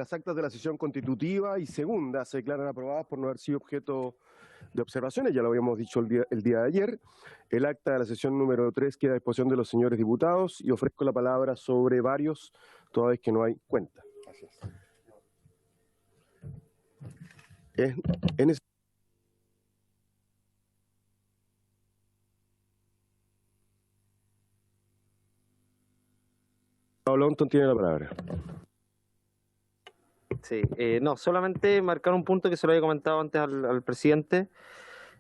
Las actas de la sesión constitutiva y segunda se declaran aprobadas por no haber sido objeto de observaciones, ya lo habíamos dicho el día de ayer. El acta de la sesión número 3 queda a disposición de los señores diputados y ofrezco la palabra sobre varios, toda vez que no hay cuenta. Gracias. Pablo Onton tiene la palabra. Sí, no, solamente marcar un punto que se lo había comentado antes al presidente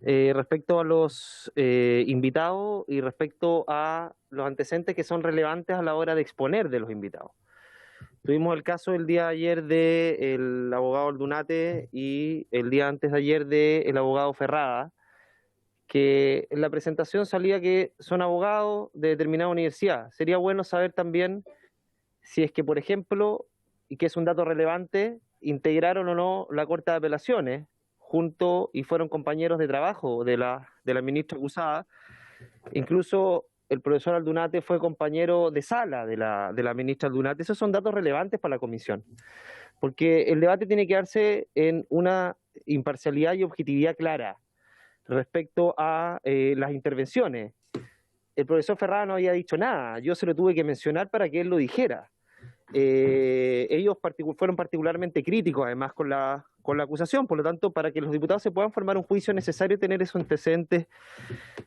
respecto a los invitados y respecto a los antecedentes que son relevantes a la hora de exponer de los invitados. Tuvimos el caso el día de ayer del abogado Aldunate y el día antes de ayer del abogado Ferrada, que en la presentación salía que son abogados de determinada universidad. Sería bueno saber también si es que, por ejemplo, y que es un dato relevante, integraron o no la Corte de Apelaciones junto y fueron compañeros de trabajo de la ministra acusada. Incluso el profesor Aldunate fue compañero de sala de la ministra Aldunate. Esos son datos relevantes para la comisión, porque el debate tiene que darse en una imparcialidad y objetividad clara respecto a las intervenciones. El profesor Ferrada no había dicho nada, yo se lo tuve que mencionar para que él lo dijera. Ellos fueron particularmente críticos además con la acusación, por lo tanto, para que los diputados se puedan formar un juicio es necesario tener esos antecedentes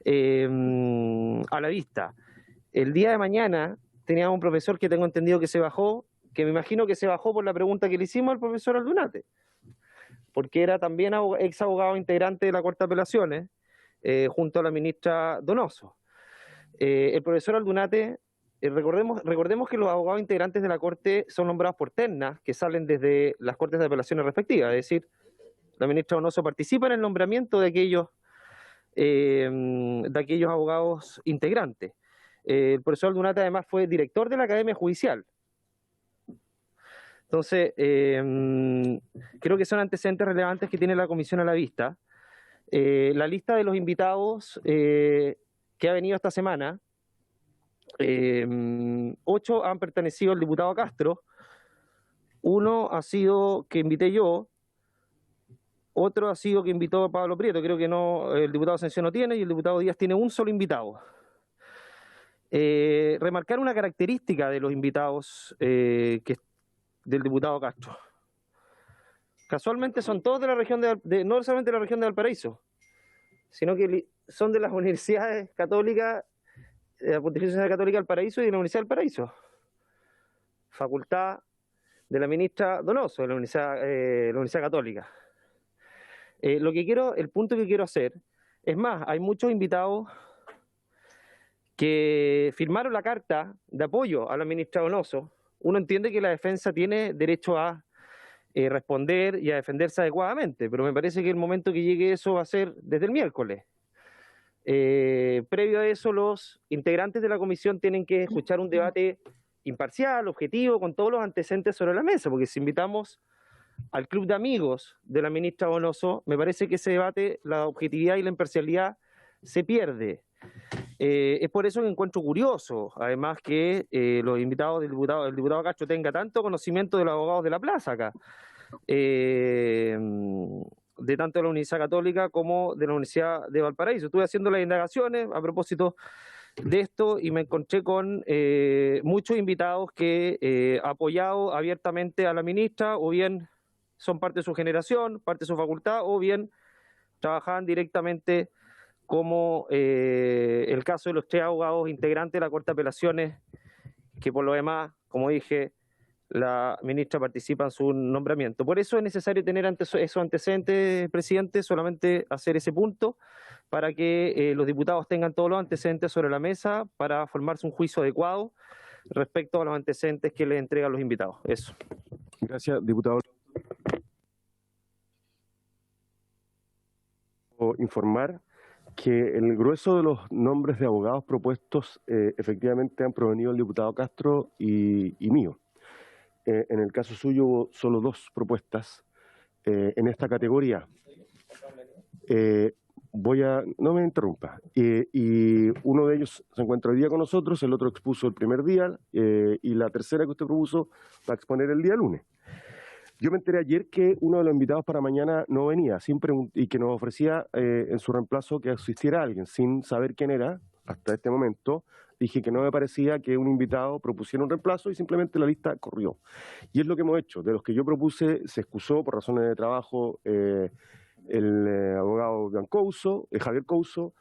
a la vista. El día de mañana teníamos un profesor que tengo entendido que se bajó, que me imagino que se bajó por la pregunta que le hicimos al profesor Aldunate, porque era también ex abogado integrante de la Corte de Apelaciones, junto a la ministra Donoso. El profesor Aldunate, recordemos que los abogados integrantes de la Corte son nombrados por ternas, que salen desde las Cortes de Apelaciones respectivas, es decir, la ministra Donoso participa en el nombramiento de aquellos abogados integrantes. El profesor Aldunate además fue director de la Academia Judicial. Entonces, creo que son antecedentes relevantes que tiene la comisión a la vista. La lista de los invitados que ha venido esta semana, 8 han pertenecido al diputado Castro, 1 ha sido que invité yo, otro ha sido que invitó a Pablo Prieto, creo que no, el diputado Ascensión no tiene y el diputado Díaz tiene un solo invitado. Remarcar una característica de los invitados del diputado Castro. Casualmente son todos de la región no solamente de la región de Valparaíso, sino que son de las universidades católicas, de la Pontificia Universidad Católica del Paraíso y de la Universidad del Paraíso. Facultad de la ministra Donoso, de la Universidad Católica. El punto que quiero hacer, es más, hay muchos invitados que firmaron la carta de apoyo a la ministra Donoso. Uno entiende que la defensa tiene derecho a responder y a defenderse adecuadamente, pero me parece que el momento que llegue eso va a ser desde el miércoles. Previo a eso, los integrantes de la comisión tienen que escuchar un debate imparcial, objetivo, con todos los antecedentes sobre la mesa, porque si invitamos al club de amigos de la ministra Donoso, me parece que ese debate, la objetividad y la imparcialidad se pierde. Es por eso que encuentro curioso, además, que los invitados del diputado Castro tenga tanto conocimiento de los abogados de la plaza acá, de tanto de la Universidad Católica como de la Universidad de Valparaíso. Estuve haciendo las indagaciones a propósito de esto y me encontré con muchos invitados que apoyado abiertamente a la ministra, o bien son parte de su generación, parte de su facultad, o bien trabajaban directamente, como el caso de los 3 abogados integrantes de la Corte de Apelaciones, que por lo demás, como dije, la ministra participa en su nombramiento. Por eso es necesario tener esos antecedentes, presidente, solamente hacer ese punto, para que los diputados tengan todos los antecedentes sobre la mesa para formarse un juicio adecuado respecto a los antecedentes que les entregan los invitados. Eso. Gracias, diputado. Informar que el grueso de los nombres de abogados propuestos efectivamente han provenido del diputado Castro y mío. En el caso suyo hubo solo 2 propuestas en esta categoría. No me interrumpa. Y uno de ellos se encuentra hoy día con nosotros, el otro expuso el primer día y la tercera que usted propuso va a exponer el día lunes. Yo me enteré ayer que uno de los invitados para mañana no venía y que nos ofrecía en su reemplazo que asistiera alguien, sin saber quién era hasta este momento. Dije que no me parecía que un invitado propusiera un reemplazo y simplemente la lista corrió. Y es lo que hemos hecho. De los que yo propuse, se excusó por razones de trabajo el abogado Javier Couso,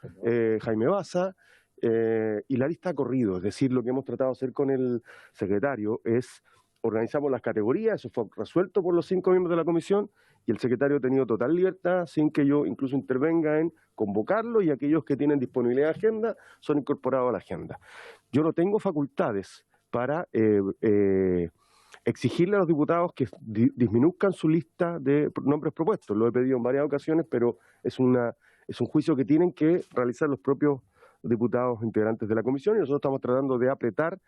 Jaime Baza, y la lista ha corrido. Es decir, lo que hemos tratado de hacer con el secretario es organizamos las categorías, eso fue resuelto por los 5 miembros de la comisión y el secretario ha tenido total libertad sin que yo incluso intervenga en convocarlo y aquellos que tienen disponibilidad de agenda son incorporados a la agenda. Yo no tengo facultades para exigirle a los diputados que disminuzcan su lista de nombres propuestos. Lo he pedido en varias ocasiones, pero es un juicio que tienen que realizar los propios diputados integrantes de la comisión y nosotros estamos tratando de apretar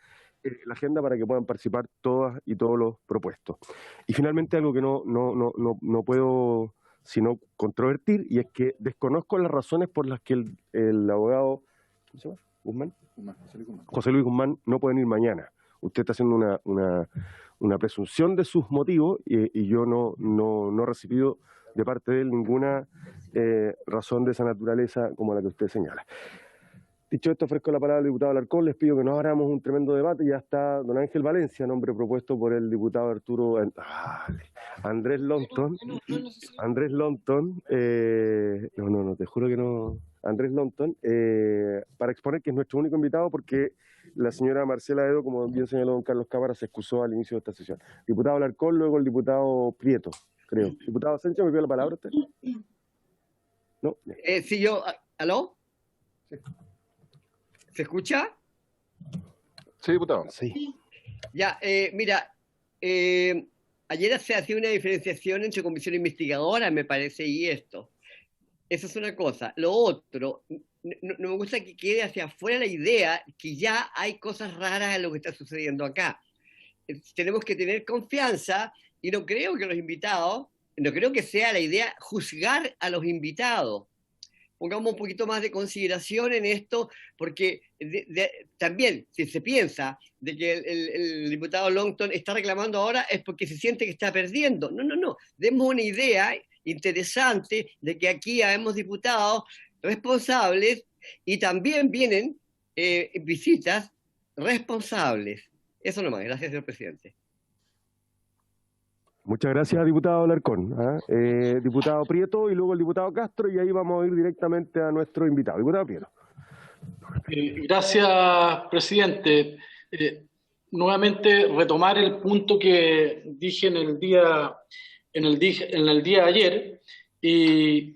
la agenda para que puedan participar todas y todos los propuestos. Y finalmente algo que no puedo sino controvertir, y es que desconozco las razones por las que el abogado ¿cómo se llama? ¿Guzmán? José Luis Guzmán no puede ir mañana. Usted está haciendo una presunción de sus motivos y yo no he recibido de parte de él ninguna razón de esa naturaleza como la que usted señala. Dicho esto, ofrezco la palabra al diputado Alarcón. Les pido que no abramos un tremendo debate. Ya está don Ángel Valencia, nombre propuesto por el diputado Andrés Lonton. Andrés Lonton, te juro que no. Andrés Lonton, para exponer que es nuestro único invitado porque la señora Marcela Edo, como bien señaló don Carlos Cámara, se excusó al inicio de esta sesión. Diputado Alarcón, luego el diputado Prieto, creo. Diputado Sánchez, ¿me pidió la palabra usted? ¿No? Sí, yo. ¿Aló? Sí. ¿Se escucha? Sí, diputado. Sí. Ya, mira, ayer se hacía una diferenciación entre comisión investigadora, me parece, y esto. Eso es una cosa. Lo otro, no me gusta que quede hacia afuera la idea que ya hay cosas raras en lo que está sucediendo acá. Tenemos que tener confianza y no creo que sea la idea juzgar a los invitados. Pongamos un poquito más de consideración en esto, porque también, si se piensa de que el diputado Longton está reclamando ahora es porque se siente que está perdiendo. No. Demos una idea interesante de que aquí habemos diputados responsables y también vienen visitas responsables. Eso nomás. Gracias, señor presidente. Muchas gracias, diputado Alarcón. Diputado Prieto y luego el diputado Castro, y ahí vamos a ir directamente a nuestro invitado. Diputado Prieto. Gracias, presidente. Nuevamente retomar el punto que dije en el día de ayer y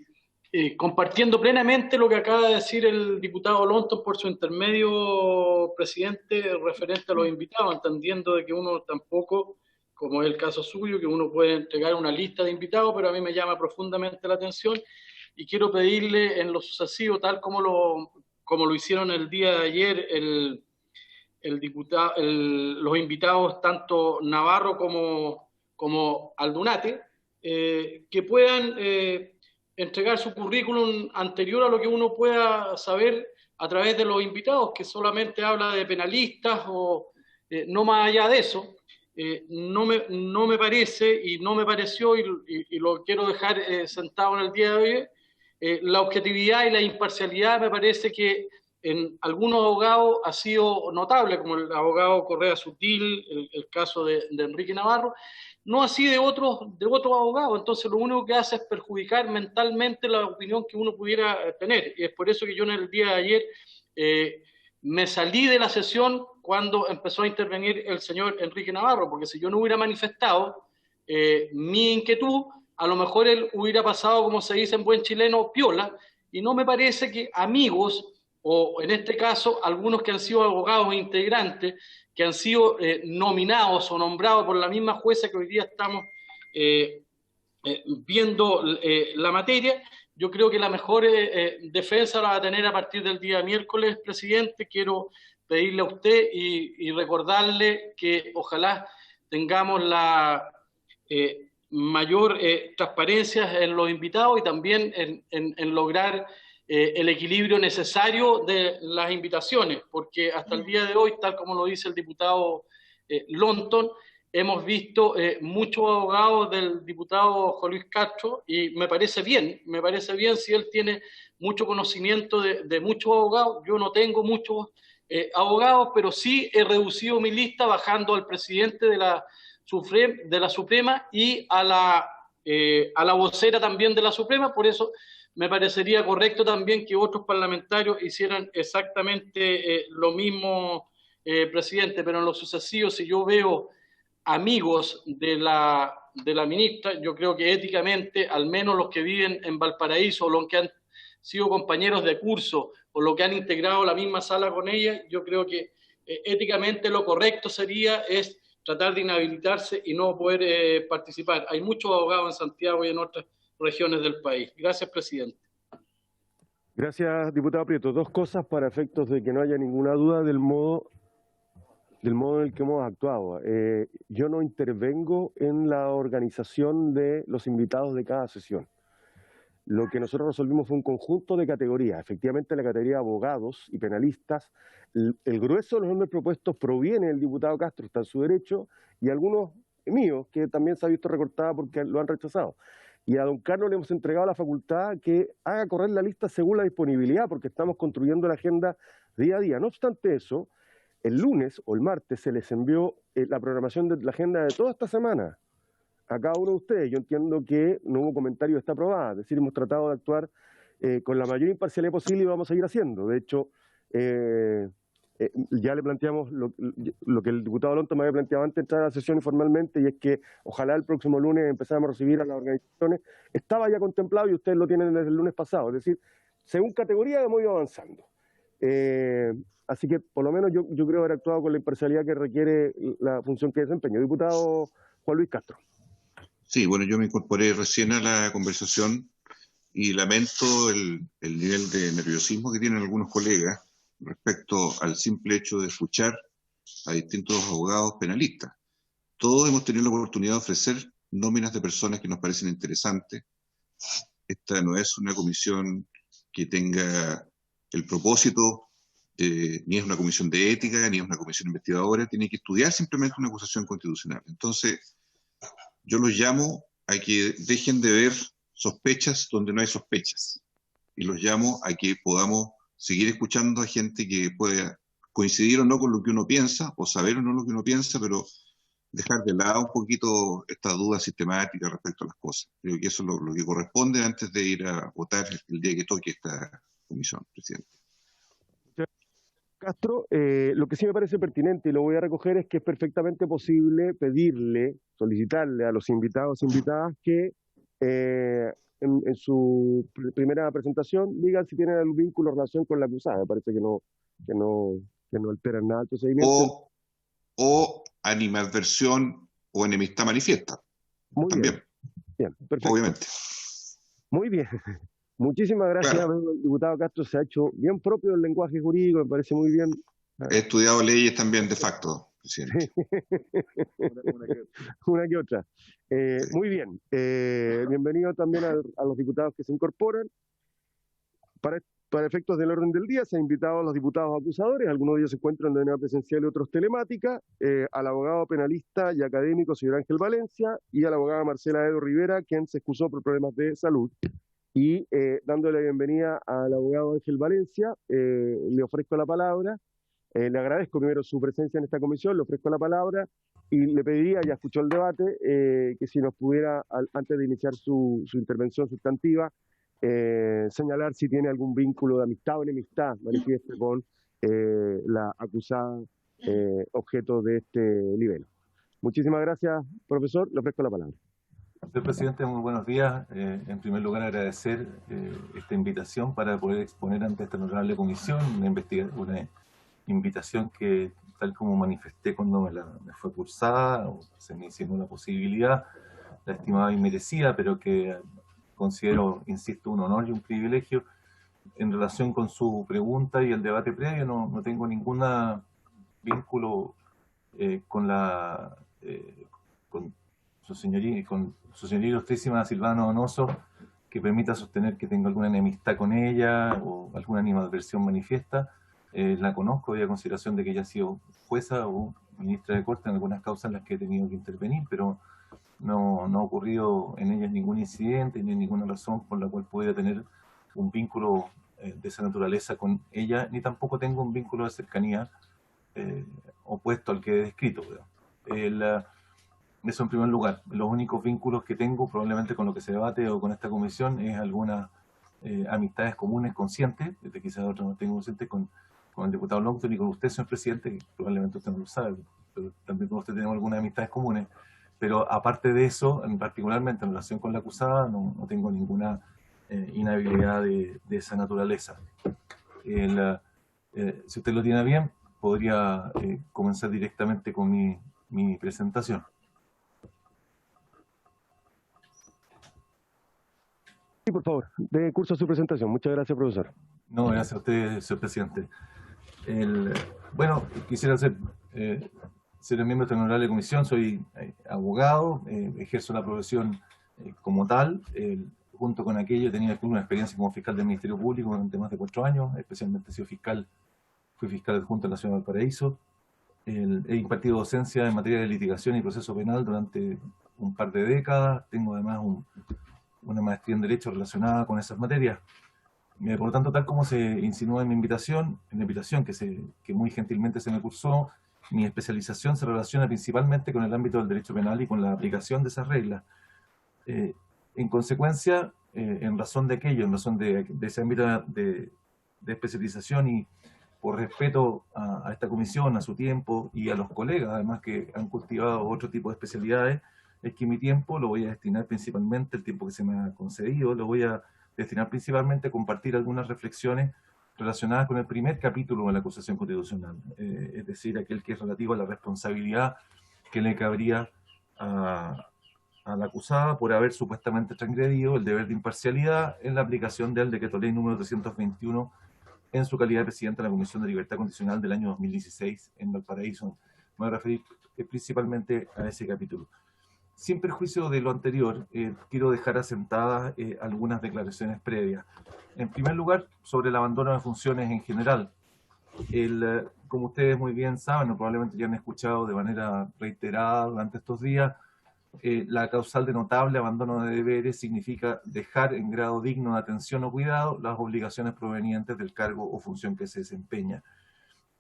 compartiendo plenamente lo que acaba de decir el diputado Lonton por su intermedio, presidente, referente a los invitados, entendiendo de que uno tampoco, como es el caso suyo, que uno puede entregar una lista de invitados, pero a mí me llama profundamente la atención y quiero pedirle en lo sucesivo, tal como lo hicieron el día de ayer los invitados, tanto Navarro como Aldunate, que puedan entregar su currículum anterior a lo que uno pueda saber a través de los invitados, que solamente habla de penalistas o no más allá de eso. No me parece y no me pareció, y lo quiero dejar sentado en el día de hoy, la objetividad y la imparcialidad me parece que en algunos abogados ha sido notable, como el abogado Correa Sutil, el caso de Enrique Navarro, no así de otros abogados. Entonces lo único que hace es perjudicar mentalmente la opinión que uno pudiera tener, y es por eso que yo en el día de ayer me salí de la sesión cuando empezó a intervenir el señor Enrique Navarro, porque si yo no hubiera manifestado mi inquietud, a lo mejor él hubiera pasado, como se dice en buen chileno, piola, y no me parece que amigos, o en este caso algunos que han sido abogados integrantes, que han sido nominados o nombrados por la misma jueza que hoy día estamos viendo la materia, yo creo que la mejor defensa la va a tener a partir del día miércoles, presidente. Quiero pedirle a usted y recordarle que ojalá tengamos la mayor transparencia en los invitados y también en lograr el equilibrio necesario de las invitaciones, porque hasta el día de hoy, tal como lo dice el diputado Lonton, hemos visto muchos abogados del diputado Juan Luis Castro y me parece bien si él tiene mucho conocimiento de muchos abogados. Yo no tengo muchos abogados, pero sí he reducido mi lista bajando al presidente de la Suprema y a la vocera también de la Suprema. Por eso me parecería correcto también que otros parlamentarios hicieran exactamente lo mismo, presidente. Pero en lo sucesivo, si yo veo amigos de la ministra, yo creo que éticamente, al menos los que viven en Valparaíso o los que han sido compañeros de curso o los que han integrado la misma sala con ella, yo creo que éticamente lo correcto sería es tratar de inhabilitarse y no poder participar. Hay muchos abogados en Santiago y en otras regiones del país. Gracias, presidente. Gracias, diputado Prieto. Dos cosas para efectos de que no haya ninguna duda del modo en el que hemos actuado. Yo no intervengo en la organización de los invitados de cada sesión. Lo que nosotros resolvimos fue un conjunto de categorías. Efectivamente, la categoría de abogados y penalistas, el grueso de los nombres propuestos proviene del diputado Castro, está en su derecho, y algunos míos, que también se ha visto recortada porque lo han rechazado. Y a don Carlos le hemos entregado la facultad que haga correr la lista según la disponibilidad, porque estamos construyendo la agenda día a día. No obstante eso, el lunes o el martes se les envió la programación de la agenda de toda esta semana a cada uno de ustedes. Yo entiendo que no hubo comentario de esta aprobada, es decir, hemos tratado de actuar con la mayor imparcialidad posible y vamos a seguir haciendo. De hecho, ya le planteamos lo que el diputado Alonso me había planteado antes de entrar a la sesión informalmente, y es que ojalá el próximo lunes empezáramos a recibir a las organizaciones. Estaba ya contemplado y ustedes lo tienen desde el lunes pasado, es decir, según categoría hemos ido avanzando. Así que por lo menos yo creo haber actuado con la imparcialidad que requiere la función que desempeño. Diputado Juan Luis Castro. Sí, bueno, yo me incorporé recién a la conversación y lamento el nivel de nerviosismo que tienen algunos colegas respecto al simple hecho de escuchar a distintos abogados penalistas. Todos hemos tenido la oportunidad de ofrecer nóminas de personas que nos parecen interesantes. Esta no es una comisión que tenga el propósito, ni es una comisión de ética, ni es una comisión investigadora, tiene que estudiar simplemente una acusación constitucional. Entonces, yo los llamo a que dejen de ver sospechas donde no hay sospechas, y los llamo a que podamos seguir escuchando a gente que pueda coincidir o no con lo que uno piensa, o saber o no lo que uno piensa, pero dejar de lado un poquito esta duda sistemática respecto a las cosas. Creo que eso es lo que corresponde antes de ir a votar el día que toque esta comisión, presidente. Castro, lo que sí me parece pertinente y lo voy a recoger es que es perfectamente posible pedirle, solicitarle a los invitados e invitadas que en su primera presentación digan si tienen algún vínculo o relación con la acusada. Me parece que no alteran nada el procedimiento. O animadversión o enemistad manifiesta. Muy también. Bien, perfecto. Obviamente. Muy bien. Muchísimas gracias, claro. El diputado Castro se ha hecho bien propio del lenguaje jurídico, me parece muy bien. He estudiado leyes también de facto, presidente. Una que otra. Muy bien. Bienvenido también a los diputados que se incorporan. Para efectos del orden del día, se han invitado a los diputados acusadores, algunos de ellos se encuentran de manera presencial y otros telemática, al abogado penalista y académico señor Ángel Valencia, y a la abogada Marcela Edo Rivera, quien se excusó por problemas de salud. Y dándole la bienvenida al abogado Ángel Valencia, le ofrezco la palabra. Le agradezco primero su presencia en esta comisión, le ofrezco la palabra y le pediría, ya escuchó el debate, que si nos pudiera, antes de iniciar su intervención sustantiva, señalar si tiene algún vínculo de amistad o enemistad manifieste con la acusada objeto de este nivel. Muchísimas gracias, profesor. Le ofrezco la palabra. Señor presidente, muy buenos días. En primer lugar, agradecer esta invitación para poder exponer ante esta honorable comisión una invitación que, tal como manifesté cuando me fue cursada, o se me insinuó la posibilidad, la estimaba inmerecida, pero que considero, insisto, un honor y un privilegio. En relación con su pregunta y el debate previo, no tengo ningún vínculo con su señoría ilustrísima Silvana Donoso que permita sostener que tengo alguna enemistad con ella o alguna animadversión manifiesta. la conozco, había consideración de que ella ha sido jueza o ministra de Corte en algunas causas en las que he tenido que intervenir, pero no ha ocurrido en ellas ningún incidente ni ninguna razón por la cual pudiera tener un vínculo de esa naturaleza con ella, ni tampoco tengo un vínculo de cercanía opuesto al que he descrito. Eso en primer lugar. Los únicos vínculos que tengo probablemente con lo que se debate o con esta comisión es algunas amistades comunes conscientes, desde quizás otros no tengo conscientes con el diputado Longton y con usted, señor presidente, que probablemente usted no lo sabe, pero también con usted tenemos algunas amistades comunes. Pero aparte de eso, particularmente en relación con la acusada, no tengo ninguna inhabilidad de esa naturaleza. Si usted lo tiene bien, podría comenzar directamente con mi presentación. Sí, por favor, dé curso a su presentación. Muchas gracias, profesor. No, gracias a usted, señor presidente. Bueno, quisiera ser miembro de esta honorable comisión, soy abogado, ejerzo la profesión como tal. Junto con aquello he tenido una experiencia como fiscal del Ministerio Público durante más de 4 años, especialmente he sido fui fiscal adjunto en la ciudad de Valparaíso. He impartido docencia en materia de litigación y proceso penal durante un par de décadas. Tengo además una maestría en Derecho relacionada con esas materias. Por lo tanto, tal como se insinúa en la invitación que muy gentilmente se me cursó, mi especialización se relaciona principalmente con el ámbito del derecho penal y con la aplicación de esas reglas. En consecuencia, en razón de aquello, en razón de ese ámbito de especialización y por respeto a esta comisión, a su tiempo y a los colegas, además que han cultivado otro tipo de especialidades, es que mi tiempo lo voy a destinar principalmente, el tiempo que se me ha concedido, lo voy a destinar principalmente a compartir algunas reflexiones relacionadas con el primer capítulo de la acusación constitucional, es decir, aquel que es relativo a la responsabilidad que le cabría a la acusada por haber supuestamente transgredido el deber de imparcialidad en la aplicación del decreto ley número 321 en su calidad de presidente de la Comisión de Libertad Condicional del año 2016 en Valparaíso. Me voy a referir principalmente a ese capítulo. Sin perjuicio de lo anterior, quiero dejar asentadas algunas declaraciones previas. En primer lugar, sobre el abandono de funciones en general. Como ustedes muy bien saben, o probablemente ya han escuchado de manera reiterada durante estos días, la causal de notable abandono de deberes significa dejar en grado digno de atención o cuidado las obligaciones provenientes del cargo o función que se desempeña.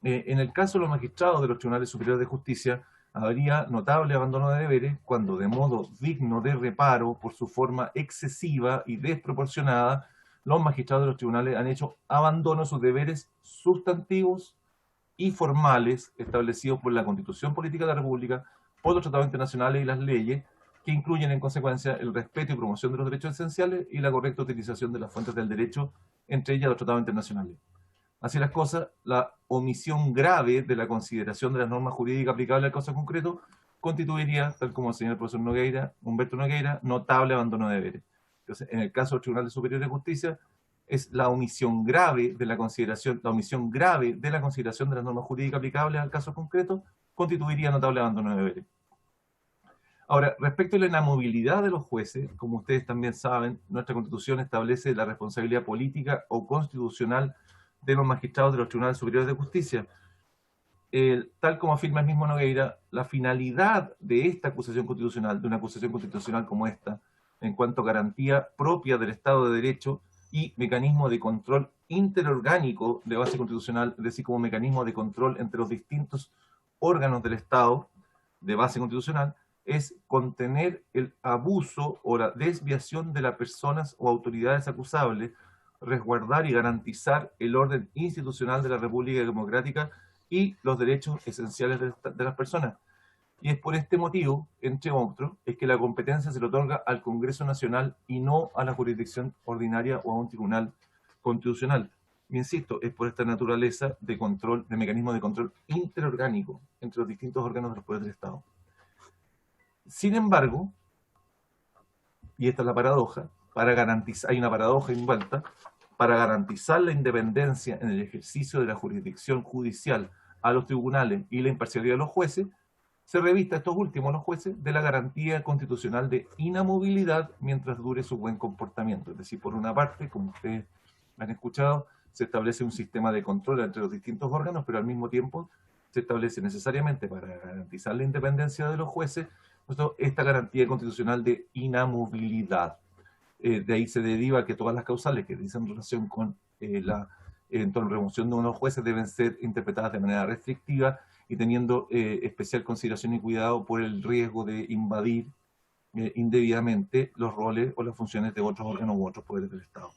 En el caso de los magistrados de los Tribunales Superiores de Justicia, habría notable abandono de deberes cuando de modo digno de reparo por su forma excesiva y desproporcionada, los magistrados de los tribunales han hecho abandono de sus deberes sustantivos y formales establecidos por la Constitución Política de la República, por los tratados internacionales y las leyes, que incluyen en consecuencia el respeto y promoción de los derechos esenciales y la correcta utilización de las fuentes del derecho, entre ellas los tratados internacionales. Así las cosas, la omisión grave de la consideración de las normas jurídicas aplicables al caso concreto constituiría, tal como el señor profesor Humberto Nogueira, notable abandono de deberes. Entonces, en el caso del Tribunal Superior de Justicia, es la omisión grave de la consideración de las normas jurídicas aplicables al caso concreto constituiría notable abandono de deberes. Ahora, respecto a la inamovilidad de los jueces, como ustedes también saben, nuestra Constitución establece la responsabilidad política o constitucional de los magistrados de los Tribunales Superiores de Justicia. Tal como afirma el mismo Nogueira, la finalidad de esta acusación constitucional, de una acusación constitucional como esta, en cuanto a garantía propia del Estado de Derecho y mecanismo de control interorgánico de base constitucional, es decir, como mecanismo de control entre los distintos órganos del Estado de base constitucional, es contener el abuso o la desviación de las personas o autoridades acusables, resguardar y garantizar el orden institucional de la República Democrática y los derechos esenciales de las personas. Y es por este motivo, entre otros, es que la competencia se le otorga al Congreso Nacional y no a la jurisdicción ordinaria o a un tribunal constitucional. Y insisto, es por esta naturaleza de control, de mecanismo de control interorgánico entre los distintos órganos de los poderes del Estado. Sin embargo, y esta es la paradoja, hay una paradoja envuelta, para garantizar la independencia en el ejercicio de la jurisdicción judicial a los tribunales y la imparcialidad de los jueces, se revista a estos últimos, los jueces, de la garantía constitucional de inamovilidad mientras dure su buen comportamiento. Es decir, por una parte, como ustedes han escuchado, se establece un sistema de control entre los distintos órganos, pero al mismo tiempo se establece necesariamente para garantizar la independencia de los jueces, esta garantía constitucional de inamovilidad. De ahí se deriva que todas las causales que dicen relación con la remoción de unos jueces deben ser interpretadas de manera restrictiva y teniendo especial consideración y cuidado por el riesgo de invadir indebidamente los roles o las funciones de otros órganos u otros poderes del Estado.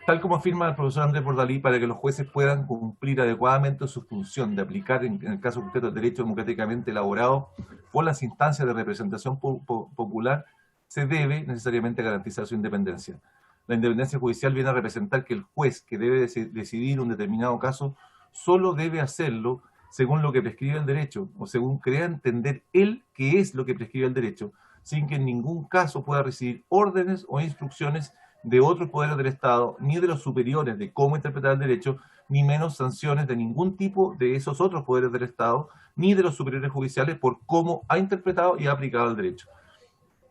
Tal como afirma el profesor Andrés Bordalí, para que los jueces puedan cumplir adecuadamente su función de aplicar, en el caso concreto, el derecho democráticamente elaborado por las instancias de representación popular, se debe necesariamente garantizar su independencia. La independencia judicial viene a representar que el juez que debe decidir un determinado caso solo debe hacerlo según lo que prescribe el derecho, o según crea entender él qué es lo que prescribe el derecho, sin que en ningún caso pueda recibir órdenes o instrucciones de otros poderes del Estado, ni de los superiores de cómo interpretar el derecho, ni menos sanciones de ningún tipo de esos otros poderes del Estado, ni de los superiores judiciales por cómo ha interpretado y ha aplicado el derecho.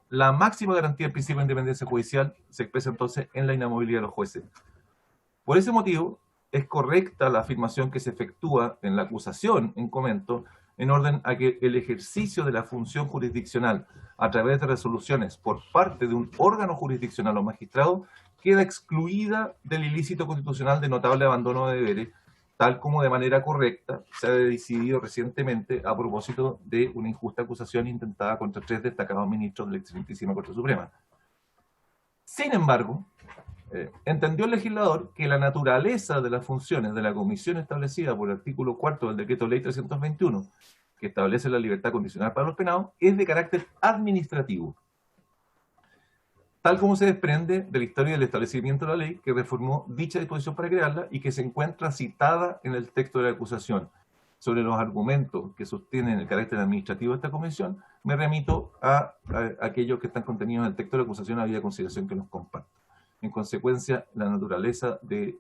La máxima garantía del principio de independencia judicial se expresa entonces en la inamovilidad de los jueces. Por ese motivo, es correcta la afirmación que se efectúa en la acusación en comento, en orden a que el ejercicio de la función jurisdiccional a través de resoluciones por parte de un órgano jurisdiccional o magistrado queda excluida del ilícito constitucional de notable abandono de deberes, tal como de manera correcta se ha decidido recientemente a propósito de una injusta acusación intentada contra 3 destacados ministros de la excelentísima Corte Suprema. Sin embargo, entendió el legislador que la naturaleza de las funciones de la comisión establecida por el artículo 4 del Decreto Ley 321, que establece la libertad condicional para los penados, es de carácter administrativo, tal como se desprende de la historia del establecimiento de la ley que reformó dicha disposición para crearla y que se encuentra citada en el texto de la acusación. Sobre los argumentos que sostienen el carácter administrativo de esta comisión, me remito a aquellos que están contenidos en el texto de la acusación a vida consideración que nos comparto. En consecuencia, la naturaleza de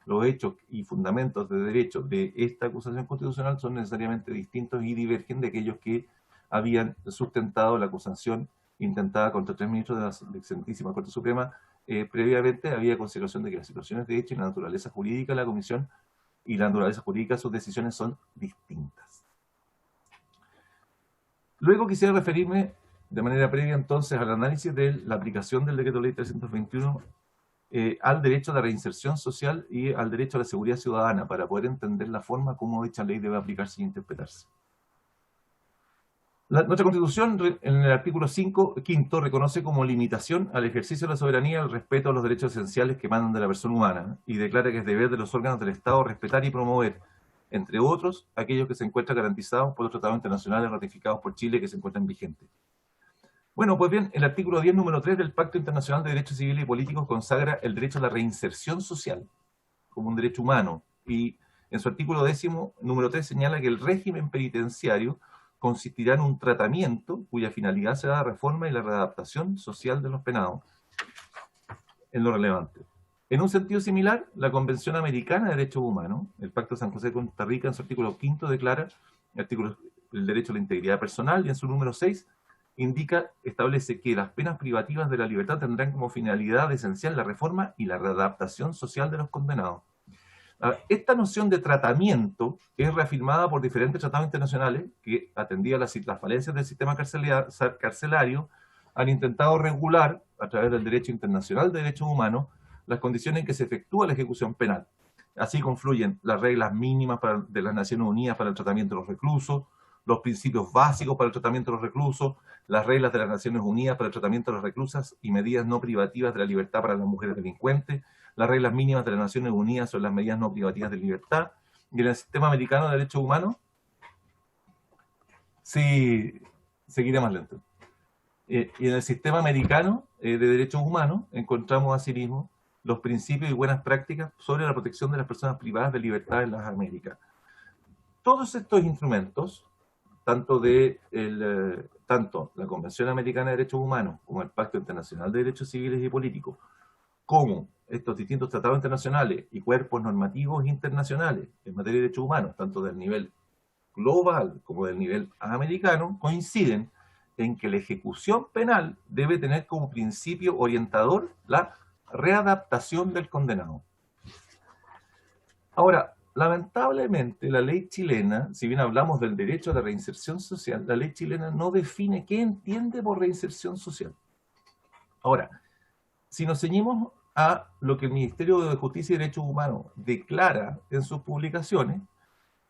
los hechos y fundamentos de derecho de esta acusación constitucional son necesariamente distintos y divergen de aquellos que habían sustentado la acusación intentada contra 3 ministros de la excelentísima Corte Suprema. Previamente había consideración de que las situaciones de hecho y la naturaleza jurídica de la comisión y la naturaleza jurídica de sus decisiones son distintas. Luego quisiera referirme de manera previa entonces al análisis de la aplicación del Decreto Ley 321 al derecho a la reinserción social y al derecho a la seguridad ciudadana, para poder entender la forma como dicha ley debe aplicarse e interpretarse. Nuestra Constitución, en el artículo 5, reconoce como limitación al ejercicio de la soberanía el respeto a los derechos esenciales que emanan de la persona humana, y declara que es deber de los órganos del Estado respetar y promover, entre otros, aquellos que se encuentran garantizados por los tratados internacionales ratificados por Chile que se encuentran vigentes. Bueno, pues bien, el artículo 10, número 3 del Pacto Internacional de Derechos Civiles y Políticos consagra el derecho a la reinserción social como un derecho humano, y en su artículo 10, número 3, señala que el régimen penitenciario consistirá en un tratamiento cuya finalidad será la reforma y la readaptación social de los penados en lo relevante. En un sentido similar, la Convención Americana de Derechos Humanos, el Pacto de San José de Costa Rica, en su artículo 5 declara el derecho a la integridad personal, y en su número 6 establece que las penas privativas de la libertad tendrán como finalidad esencial la reforma y la readaptación social de los condenados. Esta noción de tratamiento es reafirmada por diferentes tratados internacionales que, atendía las falencias del sistema carcelario, han intentado regular, a través del derecho internacional de derechos humanos, las condiciones en que se efectúa la ejecución penal. Así confluyen las reglas mínimas de las Naciones Unidas para el tratamiento de los reclusos, los principios básicos para el tratamiento de los reclusos, las reglas de las Naciones Unidas para el tratamiento de las reclusas y medidas no privativas de la libertad para las mujeres delincuentes, las reglas mínimas de las Naciones Unidas sobre las medidas no privativas de libertad. Y en el sistema americano de derechos humanos, sí, seguiré más lento. Y en el sistema americano de derechos humanos encontramos asimismo los principios y buenas prácticas sobre la protección de las personas privadas de libertad en las Américas. Todos estos instrumentos, tanto la Convención Americana de Derechos Humanos, como el Pacto Internacional de Derechos Civiles y Políticos, como estos distintos tratados internacionales y cuerpos normativos internacionales en materia de derechos humanos, tanto del nivel global como del nivel americano, coinciden en que la ejecución penal debe tener como principio orientador la readaptación del condenado. Ahora, lamentablemente, la ley chilena, si bien hablamos del derecho a la reinserción social, la ley chilena no define qué entiende por reinserción social. Ahora, si nos ceñimos a lo que el Ministerio de Justicia y Derechos Humanos declara en sus publicaciones,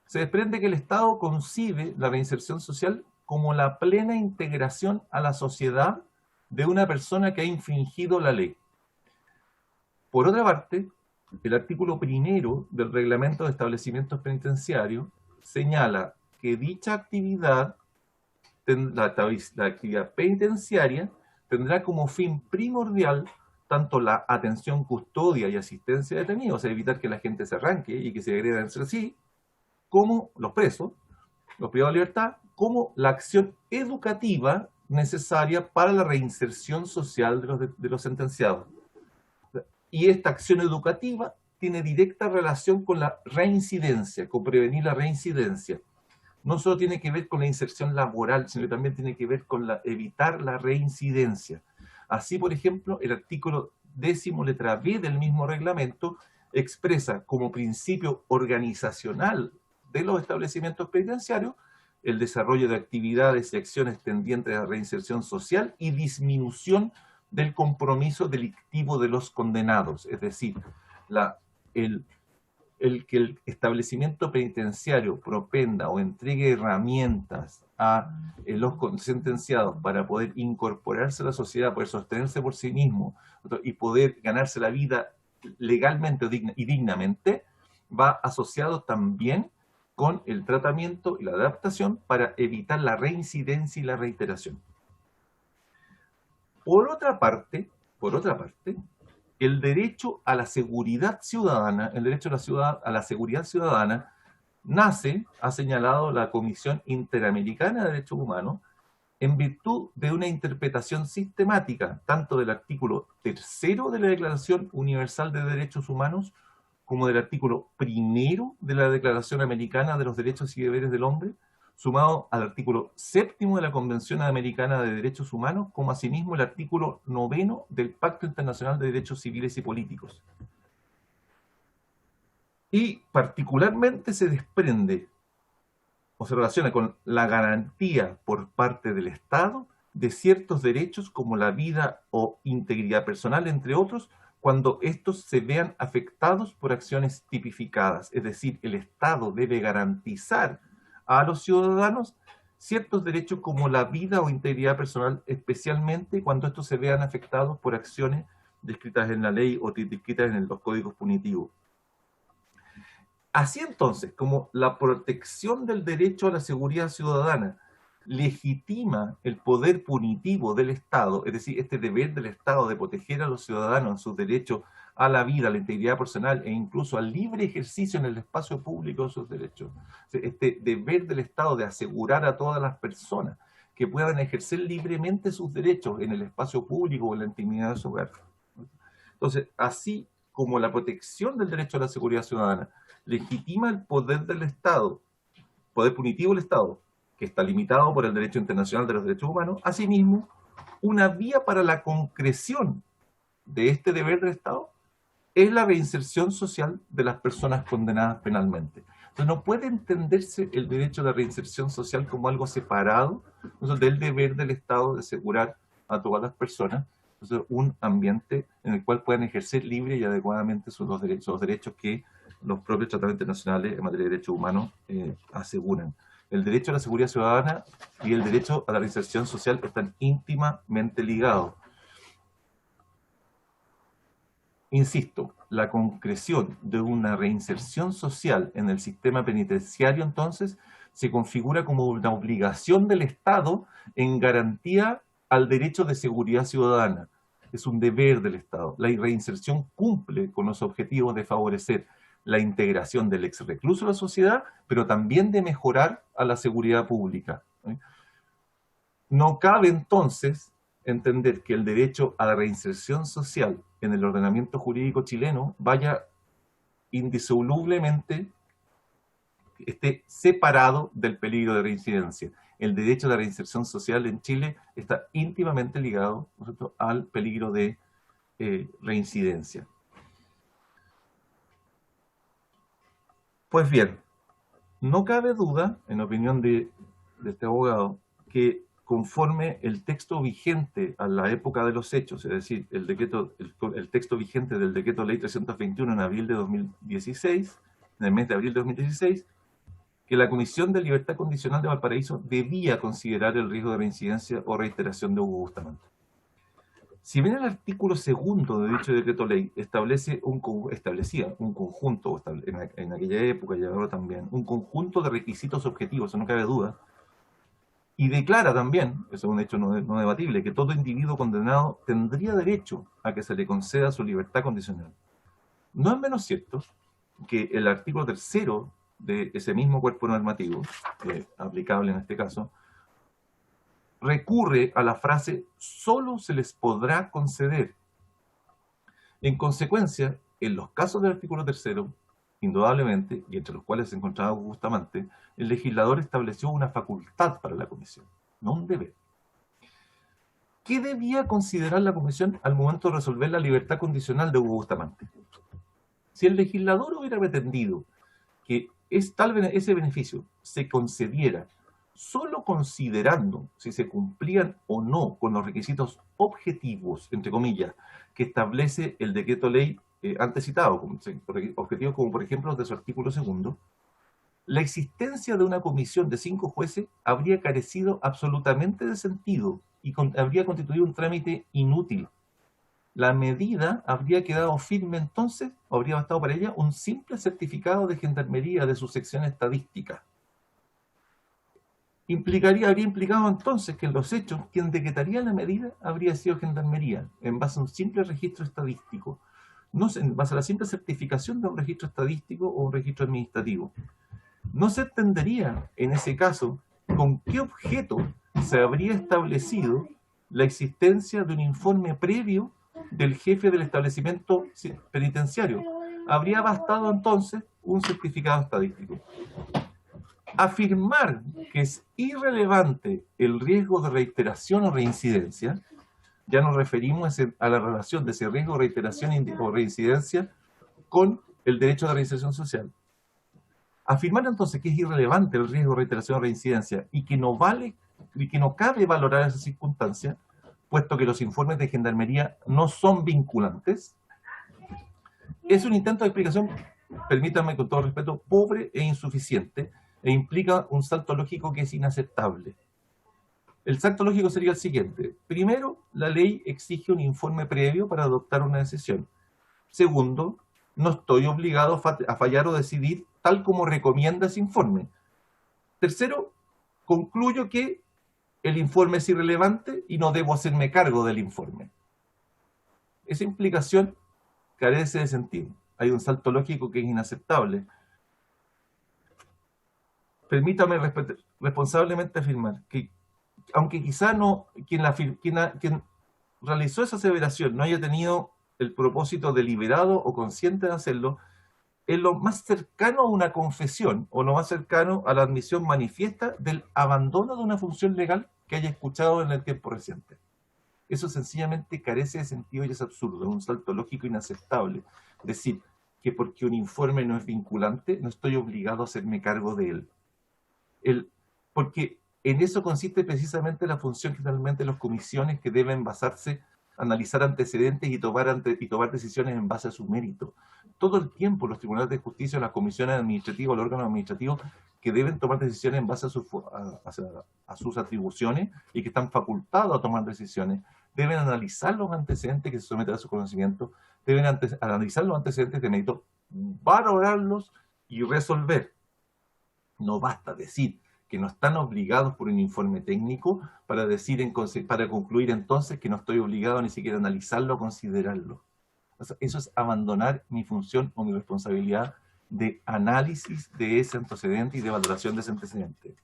se desprende que el Estado concibe la reinserción social como la plena integración a la sociedad de una persona que ha infringido la ley. Por otra parte, el artículo 1 del Reglamento de Establecimientos Penitenciarios señala que dicha actividad, la actividad penitenciaria, tendrá como fin primordial tanto la atención, custodia y asistencia de detenidos, evitar que la gente se arranque y que se agreda entre sí, como los presos, los privados de libertad, como la acción educativa necesaria para la reinserción social de los sentenciados. Y esta acción educativa tiene directa relación con la reincidencia, con prevenir la reincidencia. No solo tiene que ver con la inserción laboral, sino que también tiene que ver con evitar la reincidencia. Así, por ejemplo, el artículo 10, letra B del mismo reglamento, expresa como principio organizacional de los establecimientos penitenciarios el desarrollo de actividades y acciones tendientes a la reinserción social y disminución del compromiso delictivo de los condenados. Es decir, el que el establecimiento penitenciario propenda o entregue herramientas a los sentenciados para poder incorporarse a la sociedad, poder sostenerse por sí mismo y poder ganarse la vida legalmente y dignamente, va asociado también con el tratamiento y la adaptación para evitar la reincidencia y la reiteración. Por otra parte, el derecho a la seguridad ciudadana, a la seguridad ciudadana, nace, ha señalado la Comisión Interamericana de Derechos Humanos, en virtud de una interpretación sistemática, tanto del artículo 3 de la Declaración Universal de Derechos Humanos, como del artículo 1 de la Declaración Americana de los Derechos y Deberes del Hombre, sumado al artículo 7 de la Convención Americana de Derechos Humanos, como asimismo el artículo 9 del Pacto Internacional de Derechos Civiles y Políticos. Y particularmente se desprende o se relaciona con la garantía por parte del Estado de ciertos derechos como la vida o integridad personal, entre otros, cuando estos se vean afectados por acciones tipificadas. Es decir, el Estado debe garantizar a los ciudadanos ciertos derechos como la vida o integridad personal, especialmente cuando estos se vean afectados por acciones descritas en la ley o descritas en los códigos punitivos. Así entonces, como la protección del derecho a la seguridad ciudadana legitima el poder punitivo del Estado, es decir, este deber del Estado de proteger a los ciudadanos en sus derechos a la vida, a la integridad personal e incluso al libre ejercicio en el espacio público de sus derechos. Este deber del Estado de asegurar a todas las personas que puedan ejercer libremente sus derechos en el espacio público o en la intimidad de su hogar. Entonces, así como la protección del derecho a la seguridad ciudadana legitima el poder del Estado, poder punitivo del Estado, que está limitado por el derecho internacional de los derechos humanos, asimismo, una vía para la concreción de este deber del Estado es la reinserción social de las personas condenadas penalmente. Entonces no puede entenderse el derecho a la reinserción social como algo separado del deber del Estado de asegurar a todas las personas un ambiente en el cual puedan ejercer libre y adecuadamente los derechos que los propios tratados internacionales en materia de derechos humanos aseguran. El derecho a la seguridad ciudadana y el derecho a la reinserción social están íntimamente ligados. Insisto, la concreción de una reinserción social en el sistema penitenciario, entonces, se configura como una obligación del Estado en garantía al derecho de seguridad ciudadana. Es un deber del Estado. La reinserción cumple con los objetivos de favorecer la integración del exrecluso a la sociedad, pero también de mejorar a la seguridad pública. No cabe entonces entender que el derecho a la reinserción social en el ordenamiento jurídico chileno vaya indisolublemente, esté separado del peligro de reincidencia. El derecho a la reinserción social en Chile está íntimamente ligado, ¿no es cierto?, al peligro de reincidencia. Pues bien, no cabe duda, en opinión de este abogado, que conforme el texto vigente a la época de los hechos, es decir, el texto vigente del decreto ley 321 en abril de 2016, en el mes de abril de 2016, que la Comisión de Libertad Condicional de Valparaíso debía considerar el riesgo de reincidencia o reiteración de Hugo Bustamante. Si bien el artículo 2 de dicho decreto ley establecía un conjunto, en aquella época y ahora también, un conjunto de requisitos objetivos, eso no cabe duda, y declara también, eso es un hecho no debatible, que todo individuo condenado tendría derecho a que se le conceda su libertad condicional. No es menos cierto que el artículo 3 de ese mismo cuerpo normativo, aplicable en este caso, recurre a la frase «solo se les podrá conceder». En consecuencia, en los casos del artículo 3, indudablemente, y entre los cuales se encontraba Hugo Bustamante, el legislador estableció una facultad para la comisión, no un deber. ¿Qué debía considerar la comisión al momento de resolver la libertad condicional de Hugo Bustamante? Si el legislador hubiera pretendido que ese beneficio se concediera solo considerando si se cumplían o no con los requisitos objetivos, entre comillas, que establece el decreto ley antes citado, objetivos como por ejemplo de su artículo 2, la existencia de una comisión de 5 jueces habría carecido absolutamente de sentido y habría constituido un trámite inútil. La medida habría quedado firme entonces, o habría bastado para ella un simple certificado de gendarmería de su sección estadística. Habría implicado entonces que en los hechos quien decretaría la medida habría sido gendarmería, en base a un simple registro estadístico, no en base a la simple certificación de un registro estadístico o un registro administrativo. No se entendería, en ese caso, con qué objeto se habría establecido la existencia de un informe previo del jefe del establecimiento penitenciario. Habría bastado entonces un certificado estadístico. Afirmar que es irrelevante el riesgo de reiteración o reincidencia, ya nos referimos a la relación de ese riesgo de reiteración o reincidencia con el derecho de reinserción social. Afirmar entonces que es irrelevante el riesgo de reiteración o reincidencia y que no cabe valorar esa circunstancia, puesto que los informes de gendarmería no son vinculantes, es un intento de explicación, permítanme con todo respeto, pobre e insuficiente, e implica un salto lógico que es inaceptable. El salto lógico sería el siguiente. Primero, la ley exige un informe previo para adoptar una decisión. Segundo, no estoy obligado a fallar o decidir tal como recomienda ese informe. Tercero, concluyo que el informe es irrelevante y no debo hacerme cargo del informe. Esa implicación carece de sentido. Hay un salto lógico que es inaceptable. Permítame responsablemente afirmar que, aunque quizá quien realizó esa aseveración no haya tenido el propósito deliberado o consciente de hacerlo, es lo más cercano a una confesión o lo más cercano a la admisión manifiesta del abandono de una función legal que haya escuchado en el tiempo reciente. Eso sencillamente carece de sentido y es absurdo, es un salto lógico inaceptable. Decir que porque un informe no es vinculante, no estoy obligado a hacerme cargo de él. Porque en eso consiste precisamente la función generalmente de las comisiones que deben basarse, analizar antecedentes y tomar decisiones en base a su mérito. Todo el tiempo los tribunales de justicia, las comisiones administrativas, los órganos administrativos que deben tomar decisiones en base a sus atribuciones y que están facultados a tomar decisiones, deben analizar los antecedentes que se someten a su conocimiento, deben analizar los antecedentes de mérito, valorarlos y resolver. No basta decir que no están obligados por un informe técnico para concluir entonces que no estoy obligado ni siquiera a analizarlo o considerarlo. O sea, eso es abandonar mi función o mi responsabilidad de análisis de ese antecedente y de valoración de ese antecedente.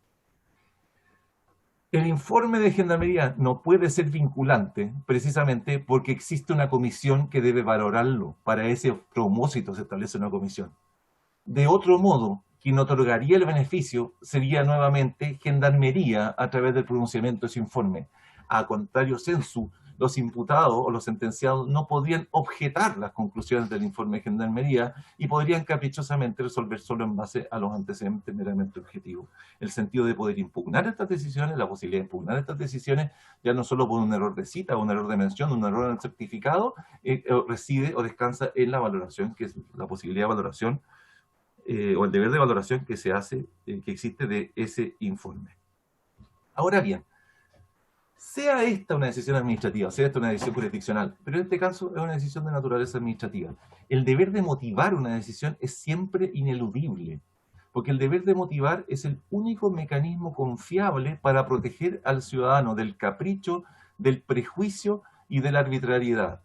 El informe de gendarmería no puede ser vinculante precisamente porque existe una comisión que debe valorarlo. Para ese propósito se establece una comisión. De otro modo, quien otorgaría el beneficio sería nuevamente gendarmería a través del pronunciamiento de ese informe. A contrario sensu, los imputados o los sentenciados no podrían objetar las conclusiones del informe de Gendarmería y podrían caprichosamente resolver solo en base a los antecedentes meramente objetivos. El sentido de poder impugnar estas decisiones, la posibilidad de impugnar estas decisiones, ya no solo por un error de cita, un error de mención, un error en el certificado, reside o descansa en la valoración, que es la posibilidad de valoración o el deber de valoración que se hace, que existe de ese informe. Ahora bien, sea esta una decisión administrativa, sea esta una decisión jurisdiccional, pero en este caso es una decisión de naturaleza administrativa. El deber de motivar una decisión es siempre ineludible, porque el deber de motivar es el único mecanismo confiable para proteger al ciudadano del capricho, del prejuicio y de la arbitrariedad.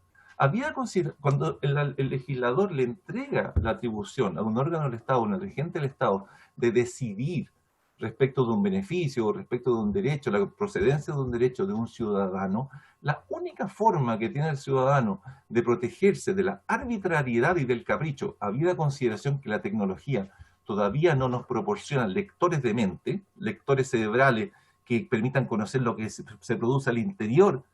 Cuando el legislador le entrega la atribución a un órgano del Estado, a un regente del Estado, de decidir respecto de un beneficio o respecto de un derecho, la procedencia de un derecho de un ciudadano, la única forma que tiene el ciudadano de protegerse de la arbitrariedad y del capricho, habida consideración que la tecnología todavía no nos proporciona lectores de mente, lectores cerebrales que permitan conocer lo que se produce al interior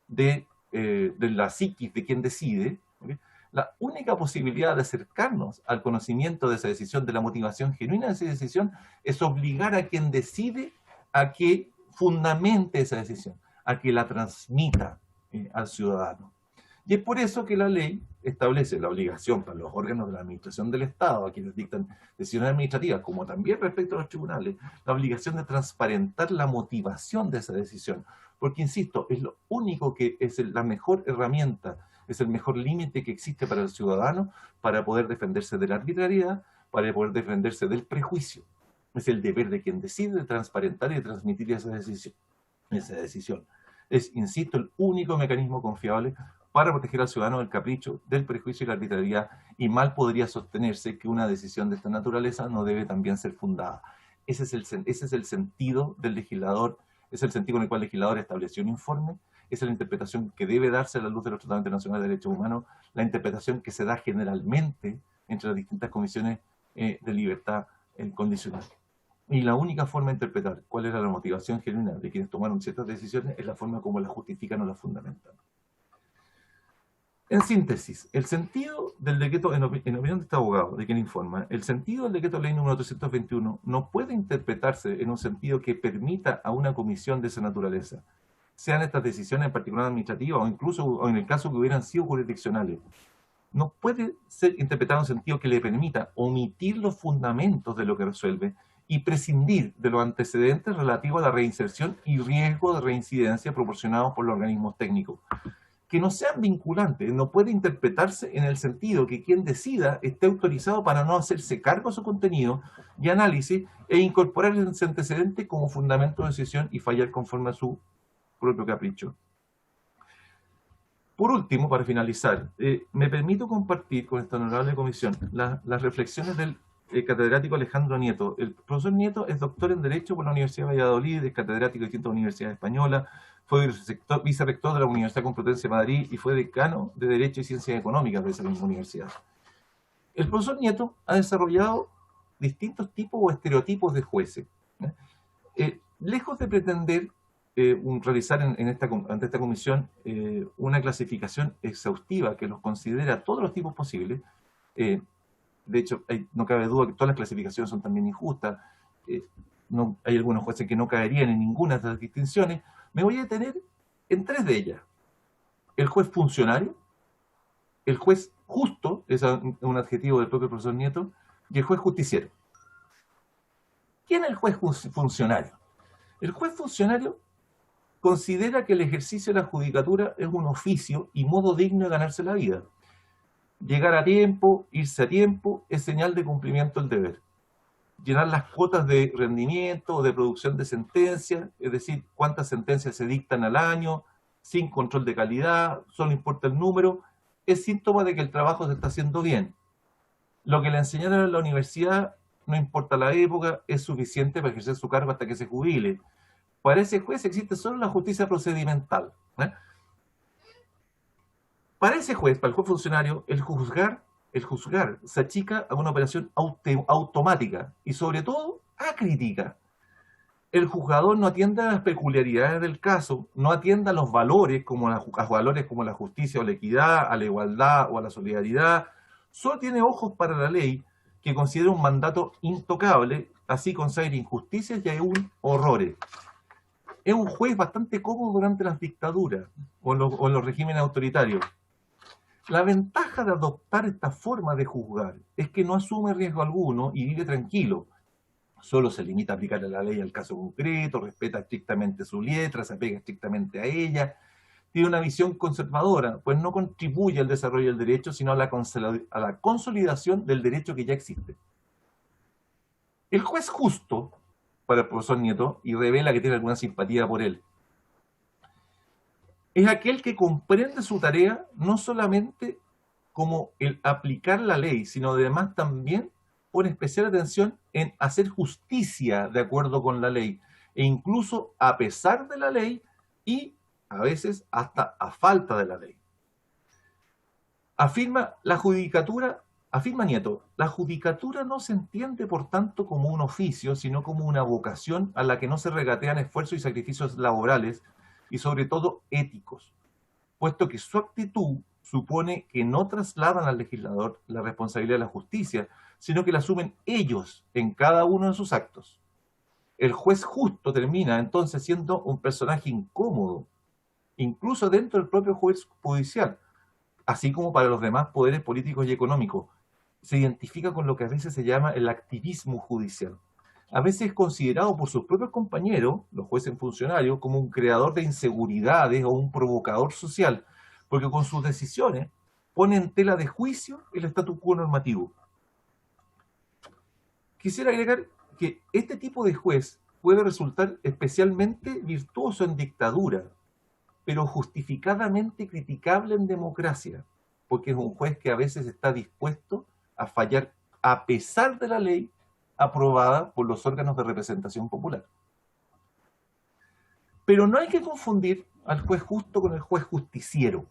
de la psiquis de quien decide, ¿okay? La única posibilidad de acercarnos al conocimiento de esa decisión, de la motivación genuina de esa decisión, es obligar a quien decide a que fundamente esa decisión, a que la transmita al ciudadano. Y es por eso que la ley establece la obligación para los órganos de la administración del Estado, a quienes dictan decisiones administrativas, como también respecto a los tribunales, la obligación de transparentar la motivación de esa decisión. Porque, insisto, es lo único que es la mejor herramienta, es el mejor límite que existe para el ciudadano para poder defenderse de la arbitrariedad, para poder defenderse del prejuicio. Es el deber de quien decide de transparentar y de transmitir esa decisión. Es, insisto, el único mecanismo confiable para proteger al ciudadano del capricho, del prejuicio y la arbitrariedad, y mal podría sostenerse que una decisión de esta naturaleza no debe también ser fundada. Ese es el sentido del legislador, es el sentido en el cual el legislador estableció un informe, esa es la interpretación que debe darse a la luz de los tratados internacionales de derechos humanos, la interpretación que se da generalmente entre las distintas comisiones de libertad condicional. Y la única forma de interpretar cuál era la motivación genuina de quienes tomaron ciertas decisiones es la forma como las justifican o las fundamentan. En síntesis, el sentido del decreto, en opinión de este abogado, de quien informa, el sentido del decreto ley número 321 no puede interpretarse en un sentido que permita a una comisión de esa naturaleza, sean estas decisiones en particular administrativas o incluso en el caso que hubieran sido jurisdiccionales, no puede ser interpretado en un sentido que le permita omitir los fundamentos de lo que resuelve y prescindir de los antecedentes relativos a la reinserción y riesgo de reincidencia proporcionados por los organismos técnicos. Que no sean vinculantes, no puede interpretarse en el sentido que quien decida esté autorizado para no hacerse cargo de su contenido y análisis e incorporar ese antecedente como fundamento de decisión y fallar conforme a su propio capricho. Por último, para finalizar, me permito compartir con esta honorable comisión las reflexiones del catedrático Alejandro Nieto. El profesor Nieto es doctor en Derecho por la Universidad de Valladolid, es catedrático de distintas universidades españolas, fue vicerrector de la Universidad Complutense de Madrid y fue decano de Derecho y Ciencias Económicas de esa misma universidad. El profesor Nieto ha desarrollado distintos tipos o estereotipos de jueces. Lejos de pretender realizar ante esta comisión una clasificación exhaustiva que los considera todos los tipos posibles, de hecho, no cabe duda que todas las clasificaciones son también injustas, hay algunos jueces que no caerían en ninguna de las distinciones. Me voy a detener en tres de ellas. El juez funcionario, el juez justo, es un adjetivo del propio profesor Nieto, y el juez justiciero. ¿Quién es el juez funcionario? El juez funcionario considera que el ejercicio de la judicatura es un oficio y modo digno de ganarse la vida. Llegar a tiempo, irse a tiempo, es señal de cumplimiento del deber. Llenar las cuotas de rendimiento o de producción de sentencias, es decir, cuántas sentencias se dictan al año, sin control de calidad, solo importa el número, es síntoma de que el trabajo se está haciendo bien. Lo que le enseñaron en la universidad, no importa la época, es suficiente para ejercer su cargo hasta que se jubile. Para ese juez existe solo la justicia procedimental. Para ese juez, para el juez funcionario, el juzgar se achica a una operación automática y sobre todo acrítica. el juzgador no atiende a las peculiaridades del caso, no atiende a los valores como a valores como la justicia o la equidad, a la igualdad o a la solidaridad, solo tiene ojos para la ley, que considera un mandato intocable, así consagra injusticias y aún horrores. Es un juez bastante cómodo durante las dictaduras o en los regímenes autoritarios. La ventaja de adoptar esta forma de juzgar es que no asume riesgo alguno y vive tranquilo. Solo se limita a aplicarle la ley al caso concreto, respeta estrictamente su letra, se apega estrictamente a ella. Tiene una visión conservadora, pues no contribuye al desarrollo del derecho, sino a la consolidación del derecho que ya existe. El juez justo, para el profesor Nieto, y revela que tiene alguna simpatía por él, es aquel que comprende su tarea no solamente como el aplicar la ley, sino además también pone especial atención en hacer justicia de acuerdo con la ley, e incluso a pesar de la ley y a veces hasta a falta de la ley. Afirma Nieto, la judicatura no se entiende por tanto como un oficio, sino como una vocación a la que no se regatean esfuerzos y sacrificios laborales y sobre todo éticos, puesto que su actitud supone que no trasladan al legislador la responsabilidad de la justicia, sino que la asumen ellos en cada uno de sus actos. El juez justo termina entonces siendo un personaje incómodo, incluso dentro del propio juez judicial, así como para los demás poderes políticos y económicos. Se identifica con lo que a veces se llama el activismo judicial. A veces es considerado por sus propios compañeros, los jueces funcionarios, como un creador de inseguridades o un provocador social, porque con sus decisiones pone en tela de juicio el statu quo normativo. Quisiera agregar que este tipo de juez puede resultar especialmente virtuoso en dictadura, pero justificadamente criticable en democracia, porque es un juez que a veces está dispuesto a fallar a pesar de la ley aprobada por los órganos de representación popular. Pero no hay que confundir al juez justo con el juez justiciero.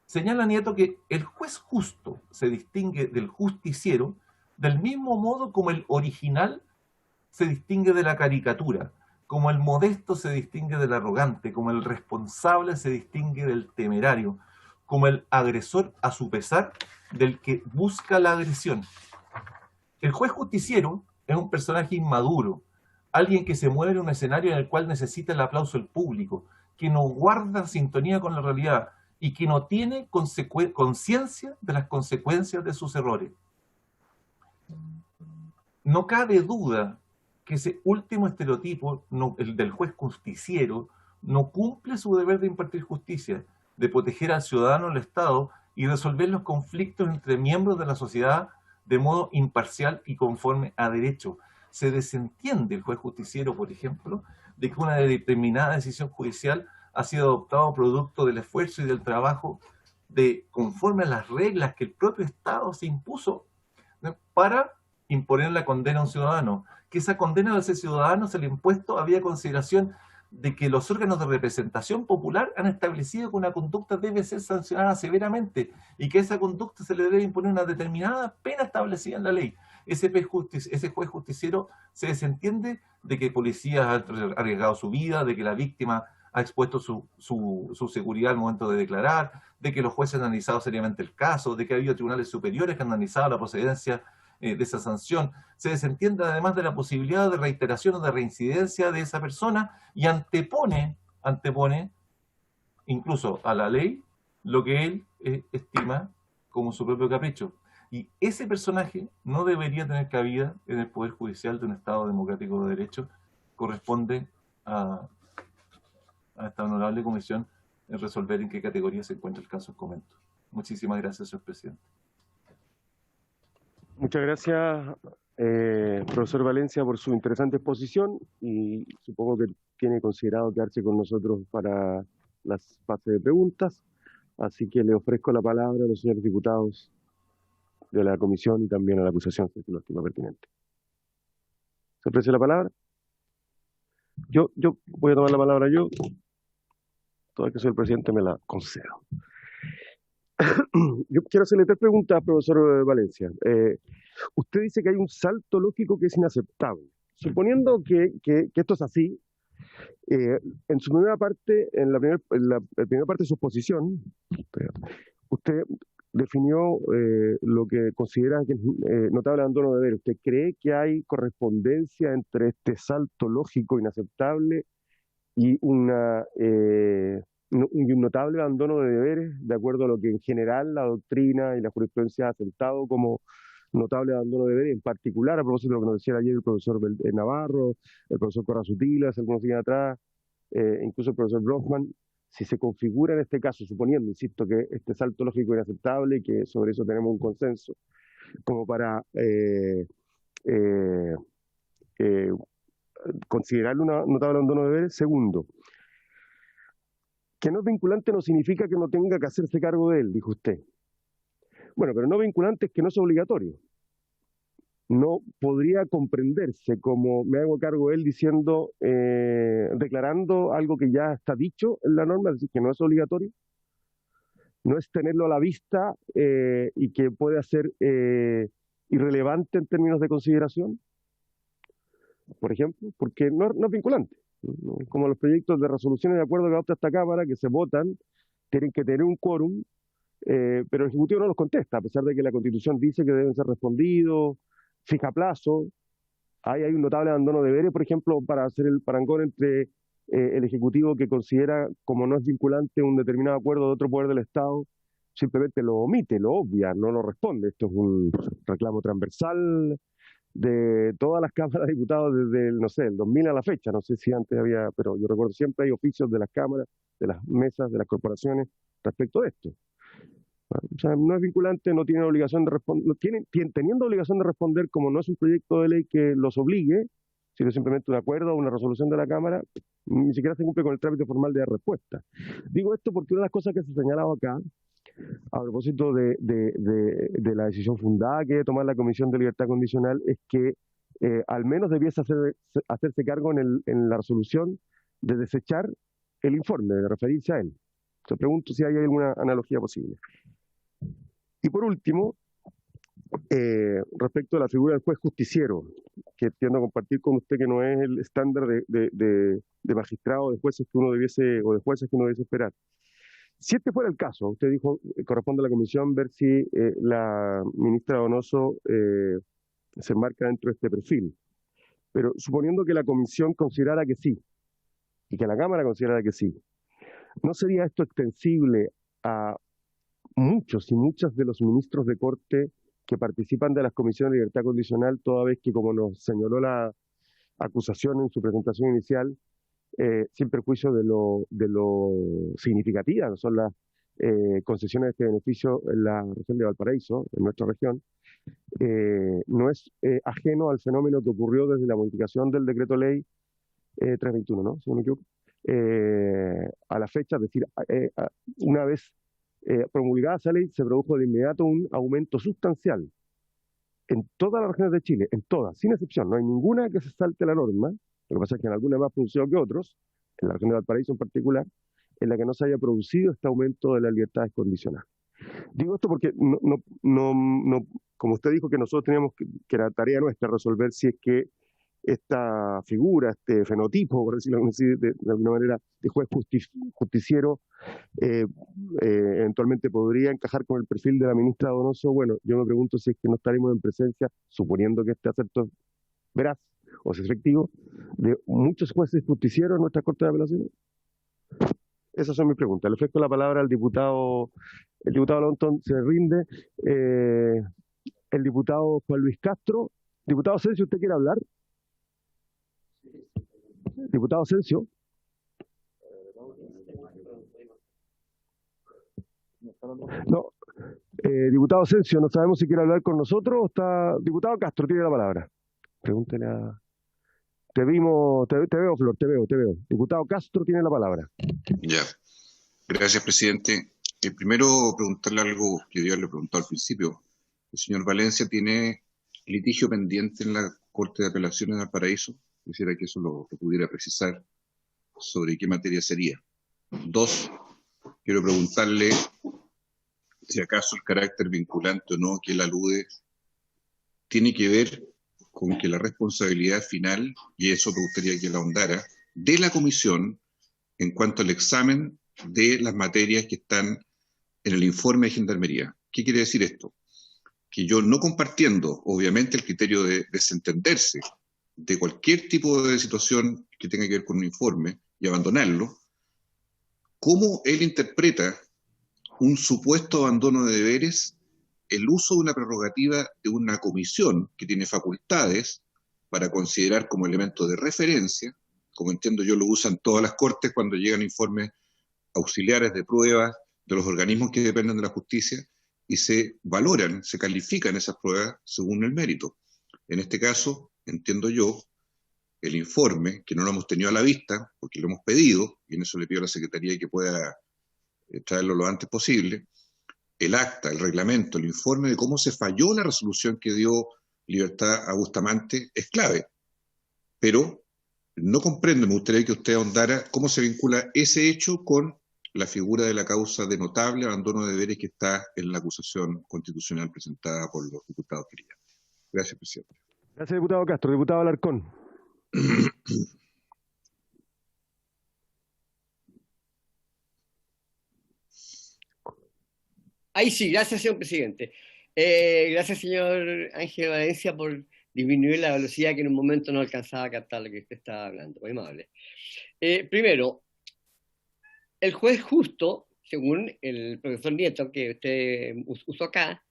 Señala Nieto que el juez justo se distingue del justiciero del mismo modo como el original se distingue de la caricatura, como el modesto se distingue del arrogante, como el responsable se distingue del temerario, como el agresor a su pesar del que busca la agresión. El juez justiciero es un personaje inmaduro, alguien que se mueve en un escenario en el cual necesita el aplauso del público, que no guarda sintonía con la realidad y que no tiene conciencia de las consecuencias de sus errores. No cabe duda que ese último estereotipo, el del juez justiciero, no cumple su deber de impartir justicia, de proteger al ciudadano del Estado y resolver los conflictos entre miembros de la sociedad de modo imparcial y conforme a derecho. Se desentiende el juez justiciero, por ejemplo, de que una determinada decisión judicial ha sido adoptada producto del esfuerzo y del trabajo conforme a las reglas que el propio Estado se impuso, ¿no?, para imponer la condena a un ciudadano. Que esa condena a ese ciudadano se le ha impuesto había consideración de que los órganos de representación popular han establecido que una conducta debe ser sancionada severamente y que a esa conducta se le debe imponer una determinada pena establecida en la ley. Ese juez justiciero se desentiende de que policías han arriesgado su vida, de que la víctima ha expuesto su seguridad al momento de declarar, de que los jueces han analizado seriamente el caso, de que ha habido tribunales superiores que han analizado la procedencia de esa sanción. Se desentiende además de la posibilidad de reiteración o de reincidencia de esa persona y antepone incluso a la ley lo que él estima como su propio capricho. Y ese personaje no debería tener cabida en el Poder Judicial de un Estado democrático de derecho. Corresponde a esta honorable comisión en resolver en qué categoría se encuentra el caso en comento. Muchísimas gracias, señor presidente. Muchas gracias, profesor Valencia, por su interesante exposición, y supongo que tiene considerado quedarse con nosotros para las fases de preguntas, así que le ofrezco la palabra a los señores diputados de la comisión y también a la acusación, si lo estima pertinente. ¿Se ofrece la palabra? Yo voy a tomar la palabra yo, toda que soy el presidente me la concedo. Yo quiero hacerle 3 preguntas, profesor Valencia. Usted dice que hay un salto lógico que es inaceptable. suponiendo que esto es así, en su primera parte, en la primera parte de su exposición, usted definió lo que considera que es notable abandono de deber. ¿Usted cree que hay correspondencia entre este salto lógico inaceptable y un notable abandono de deberes, de acuerdo a lo que en general la doctrina y la jurisprudencia ha aceptado como notable abandono de deberes, en particular a propósito de lo que nos decía ayer el profesor Navarro, el profesor Corrazutilas, algunos días atrás, incluso el profesor Brockman? Si se configura en este caso, suponiendo, insisto, que este salto lógico es inaceptable y que sobre eso tenemos un consenso, como para considerarlo un notable abandono de deberes. Segundo, que no es vinculante no significa que no tenga que hacerse cargo de él, dijo usted. Bueno, pero no vinculante es que no es obligatorio. No podría comprenderse como me hago cargo de él diciendo, declarando algo que ya está dicho en la norma, es decir, que no es obligatorio. No es tenerlo a la vista y que puede ser irrelevante en términos de consideración, por ejemplo, porque no es vinculante. Como los proyectos de resoluciones de acuerdo que adopta esta Cámara, que se votan, tienen que tener un quórum, pero el Ejecutivo no los contesta, a pesar de que la Constitución dice que deben ser respondidos, fija plazo. Hay un notable abandono de deberes, por ejemplo, para hacer el parangón entre el Ejecutivo, que considera como no es vinculante un determinado acuerdo de otro poder del Estado, simplemente lo omite, lo obvia, no lo responde. Esto es un reclamo transversal de todas las cámaras de diputados desde el 2000 a la fecha. No sé si antes había, pero yo recuerdo siempre hay oficios de las cámaras, de las mesas, de las corporaciones respecto de esto. O sea, no es vinculante, no tiene obligación de responder, teniendo obligación de responder, como no es un proyecto de ley que los obligue, sino simplemente un acuerdo o una resolución de la Cámara, ni siquiera se cumple con el trámite formal de respuesta. Digo esto porque una de las cosas que se señalaba acá, a propósito de la decisión fundada que debe tomar la Comisión de Libertad Condicional, es que al menos debiese hacerse cargo en la resolución de desechar el informe, de referirse a él. Te pregunto si hay alguna analogía posible. Y por último, respecto a la figura del juez justiciero, que tiendo a compartir con usted que no es el estándar de magistrado o de jueces que uno debiese, o de jueces que uno debiese esperar. Si este fuera el caso, usted dijo, corresponde a la Comisión ver si la ministra Donoso se enmarca dentro de este perfil. Pero suponiendo que la Comisión considerara que sí, y que la Cámara considerara que sí, ¿no sería esto extensible a muchos y muchas de los ministros de Corte que participan de las comisiones de libertad condicional, toda vez que, como nos señaló la acusación en su presentación inicial, sin perjuicio de lo significativas que son las concesiones de este beneficio en la región de Valparaíso, en nuestra región, no es ajeno al fenómeno que ocurrió desde la modificación del decreto ley 321, ¿no? Si no me equivoco, a la fecha, es decir, una vez promulgada esa ley, se produjo de inmediato un aumento sustancial en todas las regiones de Chile, en todas, sin excepción. No hay ninguna que se salte la norma. Lo que pasa es que en algunas más funcionó que otros, en la región de Valparaíso en particular, en la que no se haya producido este aumento de la libertad condicional. Digo esto porque como usted dijo que nosotros teníamos que era tarea nuestra resolver si es que esta figura, este fenotipo, por decirlo así, de alguna manera, de juez justiciero, eventualmente podría encajar con el perfil de la ministra Donoso. Bueno, yo me pregunto si es que no estaremos en presencia, suponiendo que este acepto veraz o es efectivo, de muchos jueces justicieros en nuestra Corte de Apelaciones. Esas son mis preguntas. Le ofrezco la palabra al diputado. El diputado Lontón se rinde. El diputado Juan Luis Castro. Diputado Asensio, ¿usted quiere hablar? Diputado Asensio. No. Diputado Asensio, no sabemos si quiere hablar con nosotros o está. Diputado Castro, tiene la palabra. Pregúntele a. Te veo, Flor, te veo. Diputado Castro tiene la palabra. Ya. Gracias, presidente. Primero, preguntarle algo que yo le he preguntado al principio. El señor Valencia tiene litigio pendiente en la Corte de Apelaciones de Valparaíso. Quisiera que eso lo pudiera precisar sobre qué materia sería. Dos, quiero preguntarle si acaso el carácter vinculante o no que él alude tiene que ver con que la responsabilidad final, y eso me gustaría que la ahondara, de la comisión en cuanto al examen de las materias que están en el informe de Gendarmería. ¿Qué quiere decir esto? Que yo, no compartiendo, obviamente, el criterio de desentenderse de cualquier tipo de situación que tenga que ver con un informe y abandonarlo, ¿cómo él interpreta un supuesto abandono de deberes, el uso de una prerrogativa de una comisión que tiene facultades para considerar como elemento de referencia, como entiendo yo lo usan todas las cortes cuando llegan informes auxiliares de pruebas de los organismos que dependen de la justicia, y se valoran, se califican esas pruebas según el mérito? En este caso, entiendo yo, el informe, que no lo hemos tenido a la vista, porque lo hemos pedido, y en eso le pido a la Secretaría que pueda traerlo lo antes posible, el acta, el reglamento, el informe de cómo se falló la resolución que dio libertad a Bustamante es clave. Pero no comprendo, me gustaría que usted ahondara cómo se vincula ese hecho con la figura de la causa de notable abandono de deberes que está en la acusación constitucional presentada por los diputados querellantes. Gracias, presidente. Gracias, diputado Castro. Diputado Alarcón. Ahí sí, gracias, señor presidente. Gracias, señor Ángel Valencia, por disminuir la velocidad que en un momento no alcanzaba a captar lo que usted estaba hablando. Muy amable. Primero, el juez justo, según el profesor Nieto, que usted usó acá,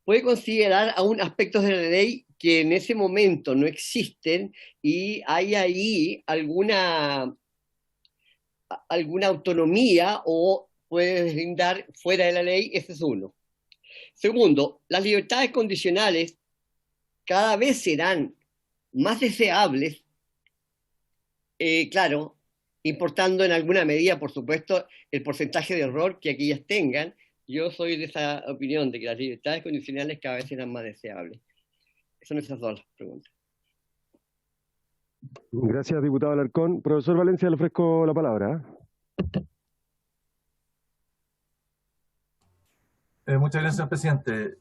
puede considerar aún aspectos de la ley que en ese momento no existen y hay ahí alguna autonomía o puede deslindar fuera de la ley. Ese es uno. Segundo, las libertades condicionales cada vez serán más deseables, claro, importando en alguna medida, por supuesto, el porcentaje de error que aquellas tengan. Yo soy de esa opinión de que las libertades condicionales cada vez serán más deseables. Son esas dos las preguntas. Gracias, diputado Alarcón. Profesor Valencia, le ofrezco la palabra. Muchas gracias, señor presidente.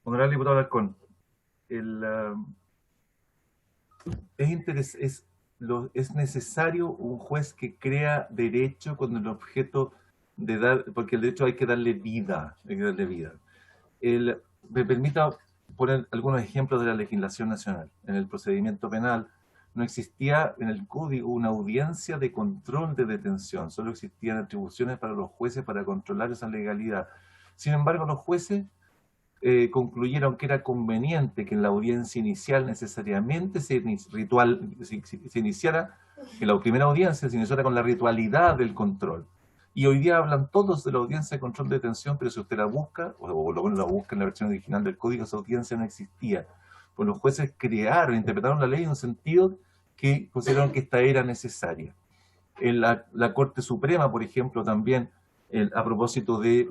Honorable diputado Alarcón, es necesario un juez que crea derecho con el objeto de dar, porque el derecho hay que darle vida, me permita poner algunos ejemplos de la legislación nacional. En el procedimiento penal no existía en el código una audiencia de control de detención, solo existían atribuciones para los jueces para controlar esa legalidad. Sin embargo, los jueces concluyeron que era conveniente que en la audiencia inicial necesariamente se iniciara, que la primera audiencia se iniciara con la ritualidad del control. Y hoy día hablan todos de la audiencia de control de detención, pero si usted la busca, o lo menos la busca en la versión original del código, esa audiencia no existía. Pues los jueces crearon, interpretaron la ley en un sentido que consideraron que esta era necesaria. En la Corte Suprema, por ejemplo, también, a propósito de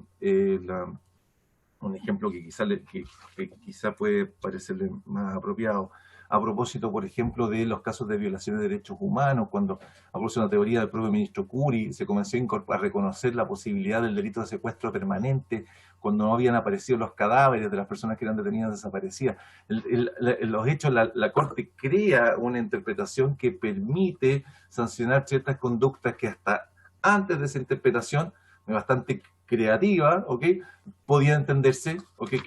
un ejemplo que quizá puede parecerle más apropiado, a propósito, por ejemplo, de los casos de violaciones de derechos humanos, cuando, a propósito de una teoría del propio ministro Curi, se comenzó a reconocer la posibilidad del delito de secuestro permanente, cuando no habían aparecido los cadáveres de las personas que eran detenidas desaparecidas. Los hechos, la Corte crea una interpretación que permite sancionar ciertas conductas que hasta antes de esa interpretación, bastante creativa, podía entenderse, que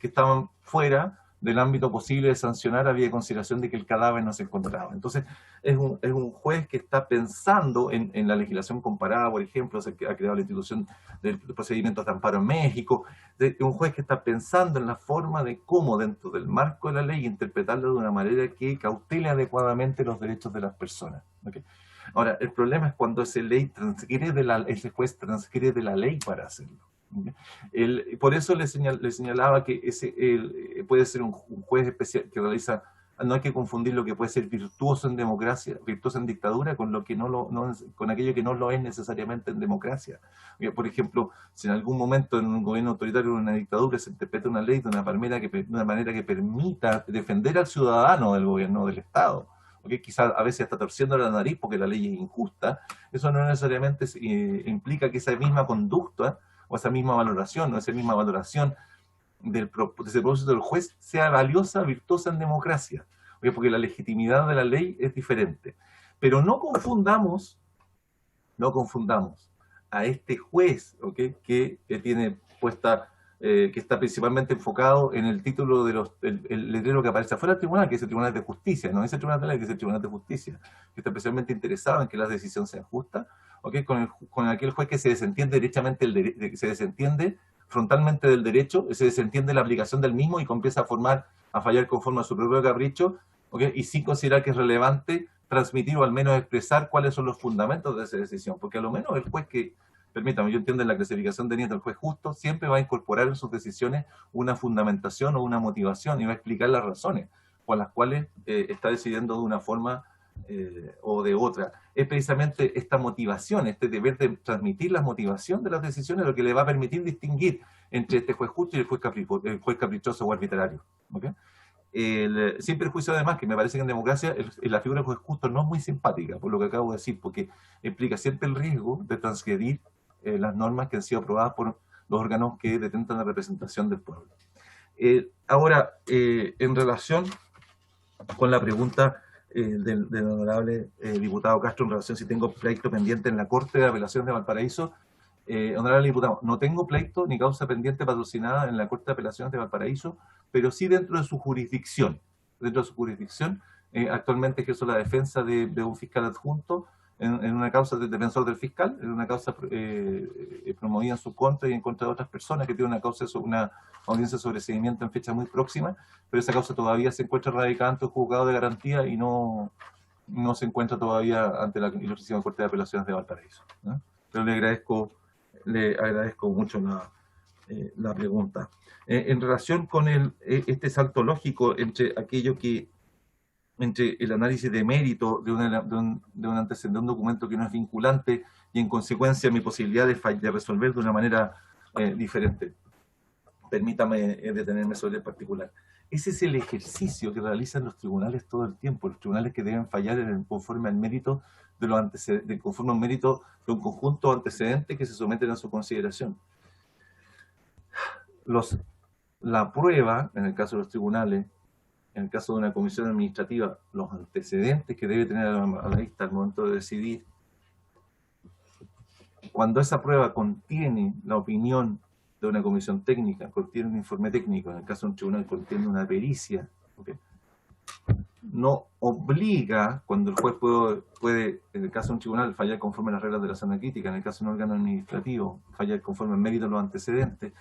estaban fuera del ámbito posible de sancionar, había consideración de que el cadáver no se encontraba. Entonces, es un juez que está pensando en la legislación comparada, por ejemplo, se ha creado la institución del procedimiento de amparo en México, un juez que está pensando en la forma de cómo, dentro del marco de la ley, interpretarlo de una manera que cautele adecuadamente los derechos de las personas. Ahora, el problema es cuando ese juez transgrede la ley para hacerlo. Por eso le señalaba que puede ser un juez especial que realiza, no hay que confundir lo que puede ser virtuoso en democracia, virtuoso en dictadura, con con aquello que no lo es necesariamente en democracia. Por ejemplo, si en algún momento en un gobierno autoritario o en una dictadura se interpreta una ley de una manera que permita defender al ciudadano del gobierno, del Estado, quizás a veces está torciendo la nariz porque la ley es injusta, eso no necesariamente implica que esa misma conducta o esa misma valoración de ese propósito del juez sea valiosa, virtuosa en democracia, ¿okay? Porque la legitimidad de la ley es diferente. Pero no confundamos a este juez, ¿okay? que tiene puesta, que está principalmente enfocado en el título de el letrero que aparece afuera del tribunal, que es el Tribunal de Justicia, no es el Tribunal de Ley, que es el Tribunal de Justicia, que está especialmente interesado en que la decisión sea justa, ¿okay? Con aquel juez que se desentiende derechamente, se desentiende frontalmente del derecho, se desentiende la aplicación del mismo y comienza a fallar conforme a su propio capricho, ¿okay? Y sin considerar que es relevante transmitir o al menos expresar cuáles son los fundamentos de esa decisión, porque a lo menos el juez que, permítame, yo entiendo en la clasificación de Nieto, el juez justo siempre va a incorporar en sus decisiones una fundamentación o una motivación y va a explicar las razones por las cuales está decidiendo de una forma o de otra. Es precisamente esta motivación, este deber de transmitir la motivación de las decisiones lo que le va a permitir distinguir entre este juez justo y el juez caprichoso o arbitrario. ¿Okay? Sin perjuicio además, que me parece que en democracia la figura del juez justo no es muy simpática, por lo que acabo de decir, porque implica siempre el riesgo de transgredir las normas que han sido aprobadas por los órganos que detentan la representación del pueblo. Ahora, en relación con la pregunta del honorable diputado Castro en relación si tengo pleito pendiente en la Corte de Apelaciones de Valparaíso, honorable diputado, no tengo pleito ni causa pendiente patrocinada en la Corte de Apelaciones de Valparaíso, pero sí dentro de su jurisdicción. Dentro de su jurisdicción, actualmente ejerzo la defensa de un fiscal adjunto en una causa de defensor del fiscal, en una causa promovida en su contra y en contra de otras personas que tienen una audiencia de sobreseimiento en fecha muy próxima, pero esa causa todavía se encuentra radicada ante el juzgado de garantía y no se encuentra todavía ante la Ilustrísima Corte de Apelaciones de Valparaíso, ¿no? Pero le agradezco mucho la pregunta. En relación con este salto lógico entre el análisis de mérito de un antecedente, de un documento que no es vinculante y en consecuencia mi posibilidad de resolver de una manera diferente. Permítame detenerme sobre el particular. Ese es el ejercicio que realizan los tribunales todo el tiempo, los tribunales que deben fallar conforme al mérito conforme al mérito de un conjunto de antecedentes que se someten a su consideración. La prueba, en el caso de los tribunales, en el caso de una comisión administrativa, los antecedentes que debe tener a la vista al momento de decidir, cuando esa prueba contiene la opinión de una comisión técnica, contiene un informe técnico, en el caso de un tribunal contiene una pericia, ¿okay? No obliga, cuando el juez puede, en el caso de un tribunal, fallar conforme a las reglas de la sana crítica, en el caso de un órgano administrativo, fallar conforme al mérito de los antecedentes,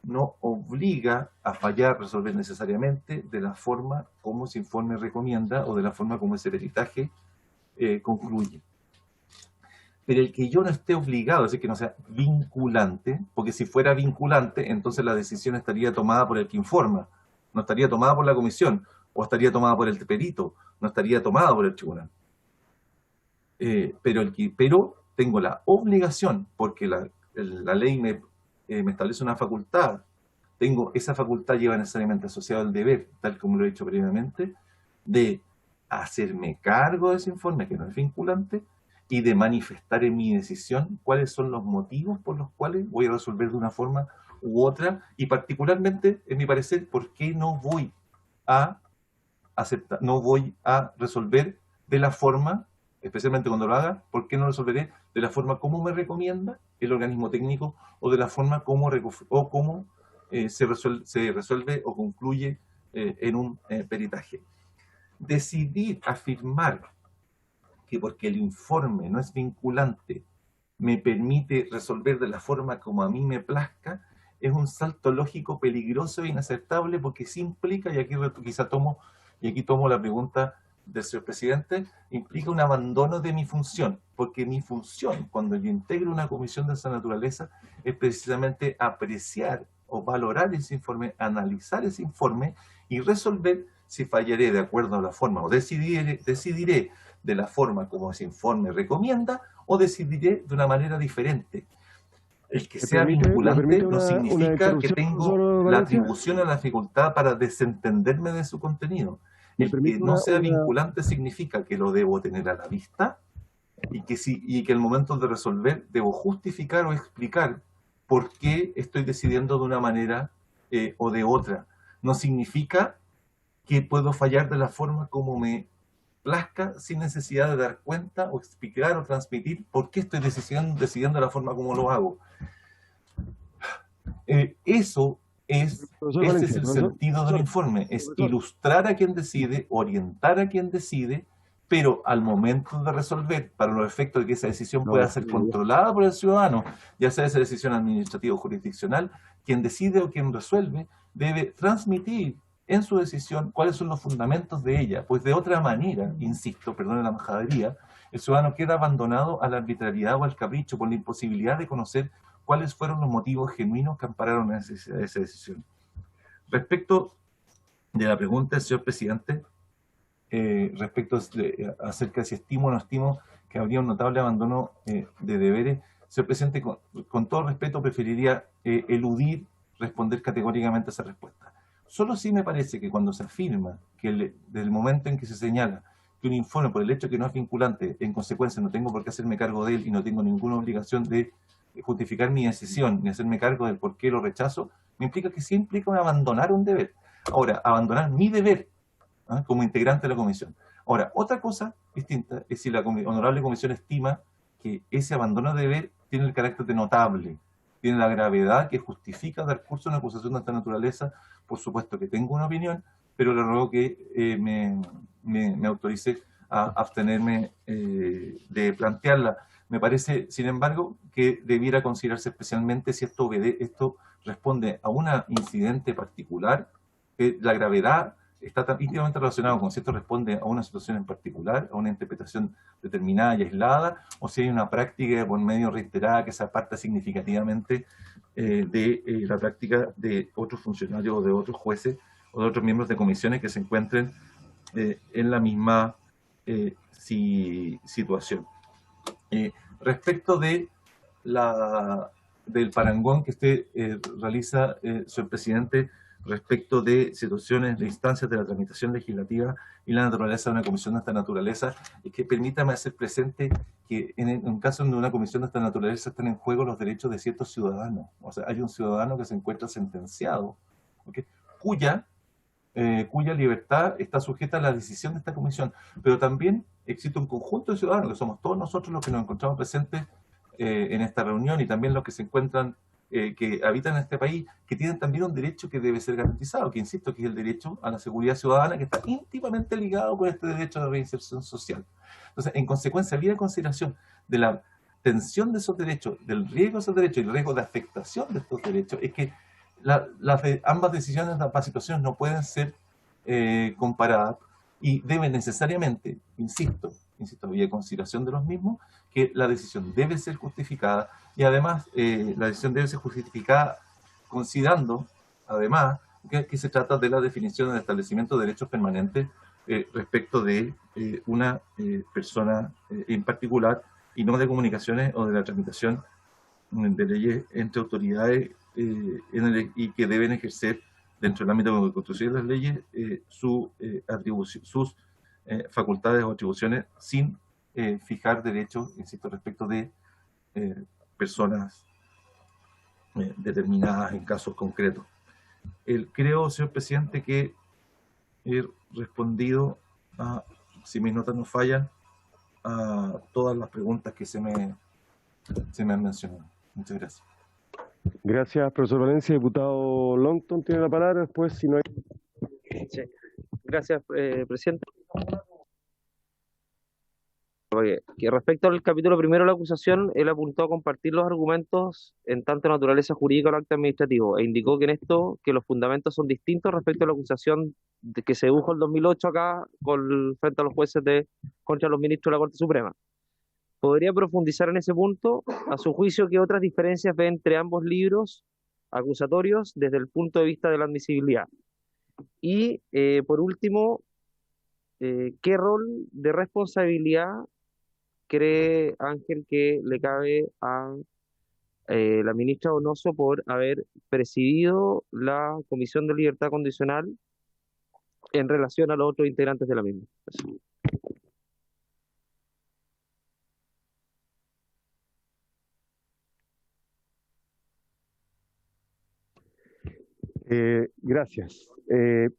no obliga a resolver necesariamente de la forma como ese informe recomienda o de la forma como ese peritaje concluye. Pero el que yo no esté obligado, es decir, que no sea vinculante, porque si fuera vinculante, entonces la decisión estaría tomada por el que informa, no estaría tomada por la comisión, o estaría tomada por el perito, no estaría tomada por el tribunal. Pero tengo la obligación, porque la ley me establece una facultad, esa facultad lleva necesariamente asociado el deber, tal como lo he dicho previamente, de hacerme cargo de ese informe que no es vinculante y de manifestar en mi decisión cuáles son los motivos por los cuales voy a resolver de una forma u otra, y particularmente, en mi parecer, por qué no voy a resolver de la forma, especialmente cuando lo haga, por qué no resolveré de la forma como me recomienda el organismo técnico o de la forma como se resuelve o concluye en un peritaje. Decidir afirmar que porque el informe no es vinculante me permite resolver de la forma como a mí me plazca, es un salto lógico peligroso e inaceptable, porque sí implica, y aquí tomo la pregunta del señor presidente, implica un abandono de mi función, porque mi función, cuando yo integro una comisión de esa naturaleza, es precisamente apreciar o valorar ese informe, analizar ese informe y resolver si fallaré de acuerdo a la forma, o decidiré de la forma como ese informe recomienda, o decidiré de una manera diferente. El que sea vinculante no significa que tengo la atribución a la facultad para desentenderme de su contenido. El que no sea vinculante significa que lo debo tener a la vista y que al momento de resolver debo justificar o explicar por qué estoy decidiendo de una manera o de otra. No significa que puedo fallar de la forma como me plazca sin necesidad de dar cuenta o explicar o transmitir por qué estoy decidiendo la forma como lo hago. Eso es, ese es el sentido del informe, es ilustrar a quien decide, orientar a quien decide, pero al momento de resolver, para los efectos de que esa decisión pueda ser controlada por el ciudadano, ya sea esa decisión administrativa o jurisdiccional, quien decide o quien resuelve debe transmitir en su decisión cuáles son los fundamentos de ella, pues de otra manera, insisto, perdone la majadería, el ciudadano queda abandonado a la arbitrariedad o al capricho por la imposibilidad de conocer cuáles fueron los motivos genuinos que ampararon esa decisión. Respecto de la pregunta del señor presidente, acerca de si estimo o no estimo que habría un notable abandono de deberes, señor presidente, con todo respeto preferiría eludir responder categóricamente a esa respuesta. Solo sí me parece que cuando se afirma que desde el momento en que se señala que un informe, por el hecho de que no es vinculante, en consecuencia no tengo por qué hacerme cargo de él y no tengo ninguna obligación de justificar mi decisión ni hacerme cargo del por qué lo rechazo, me implica que sí implica abandonar un deber. Ahora, abandonar mi deber como integrante de la comisión. Ahora, otra cosa distinta es si la honorable comisión estima que ese abandono de deber tiene el carácter de notable, tiene la gravedad que justifica dar curso a una acusación de esta naturaleza. Por supuesto que tengo una opinión, pero le ruego que me autorice a abstenerme de plantearla. Me parece, sin embargo, que debiera considerarse especialmente si esto responde a un incidente particular, que la gravedad está tan íntimamente relacionado con si esto responde a una situación en particular, a una interpretación determinada y aislada, o si hay una práctica por medio reiterada que se aparta significativamente de la práctica de otros funcionarios o de otros jueces o de otros miembros de comisiones que se encuentren en la misma situación. Respecto de del parangón que usted realiza, señor presidente, respecto de situaciones, de instancias de la tramitación legislativa y la naturaleza de una comisión de esta naturaleza, es que permítame hacer presente que en un caso de una comisión de esta naturaleza están en juego los derechos de ciertos ciudadanos. O sea, hay un ciudadano que se encuentra sentenciado, ¿okay?, cuya libertad está sujeta a la decisión de esta comisión, pero también existe un conjunto de ciudadanos, que somos todos nosotros los que nos encontramos presentes en esta reunión, y también los que se encuentran, que habitan en este país, que tienen también un derecho que debe ser garantizado, que insisto, que es el derecho a la seguridad ciudadana, que está íntimamente ligado con este derecho de reinserción social. Entonces, en consecuencia, había consideración de la tensión de esos derechos, del riesgo de esos derechos y el riesgo de afectación de estos derechos, es que ambas decisiones, ambas situaciones no pueden ser comparadas y deben necesariamente, insisto, había consideración de los mismos, que la decisión debe ser justificada y además la decisión debe ser justificada considerando además que se trata de la definición del establecimiento de derechos permanentes respecto de una persona en particular y no de comunicaciones o de la tramitación de leyes entre autoridades y que deben ejercer dentro del ámbito de la Constitución y las leyes sus facultades o atribuciones sin fijar derechos, insisto, respecto de personas determinadas en casos concretos. Creo, señor presidente, que he respondido, si mis notas no fallan, a todas las preguntas que se me han mencionado. Muchas gracias. Gracias, profesor Valencia. Diputado Longton tiene la palabra. Después, si no hay... Sí. Gracias, presidente. Que respecto al capítulo primero de la acusación, él apuntó a compartir los argumentos en tanto naturaleza jurídica o acto administrativo, e indicó que en esto que los fundamentos son distintos respecto a la acusación que se dedujo en 2008 acá frente a los jueces contra los ministros de la Corte Suprema. ¿Podría profundizar en ese punto? A su juicio, ¿qué otras diferencias ve entre ambos libros acusatorios desde el punto de vista de la admisibilidad? Y, por último, ¿qué rol de responsabilidad cree Ángel que le cabe a la ministra Donoso por haber presidido la Comisión de Libertad Condicional en relación a los otros integrantes de la misma? Gracias.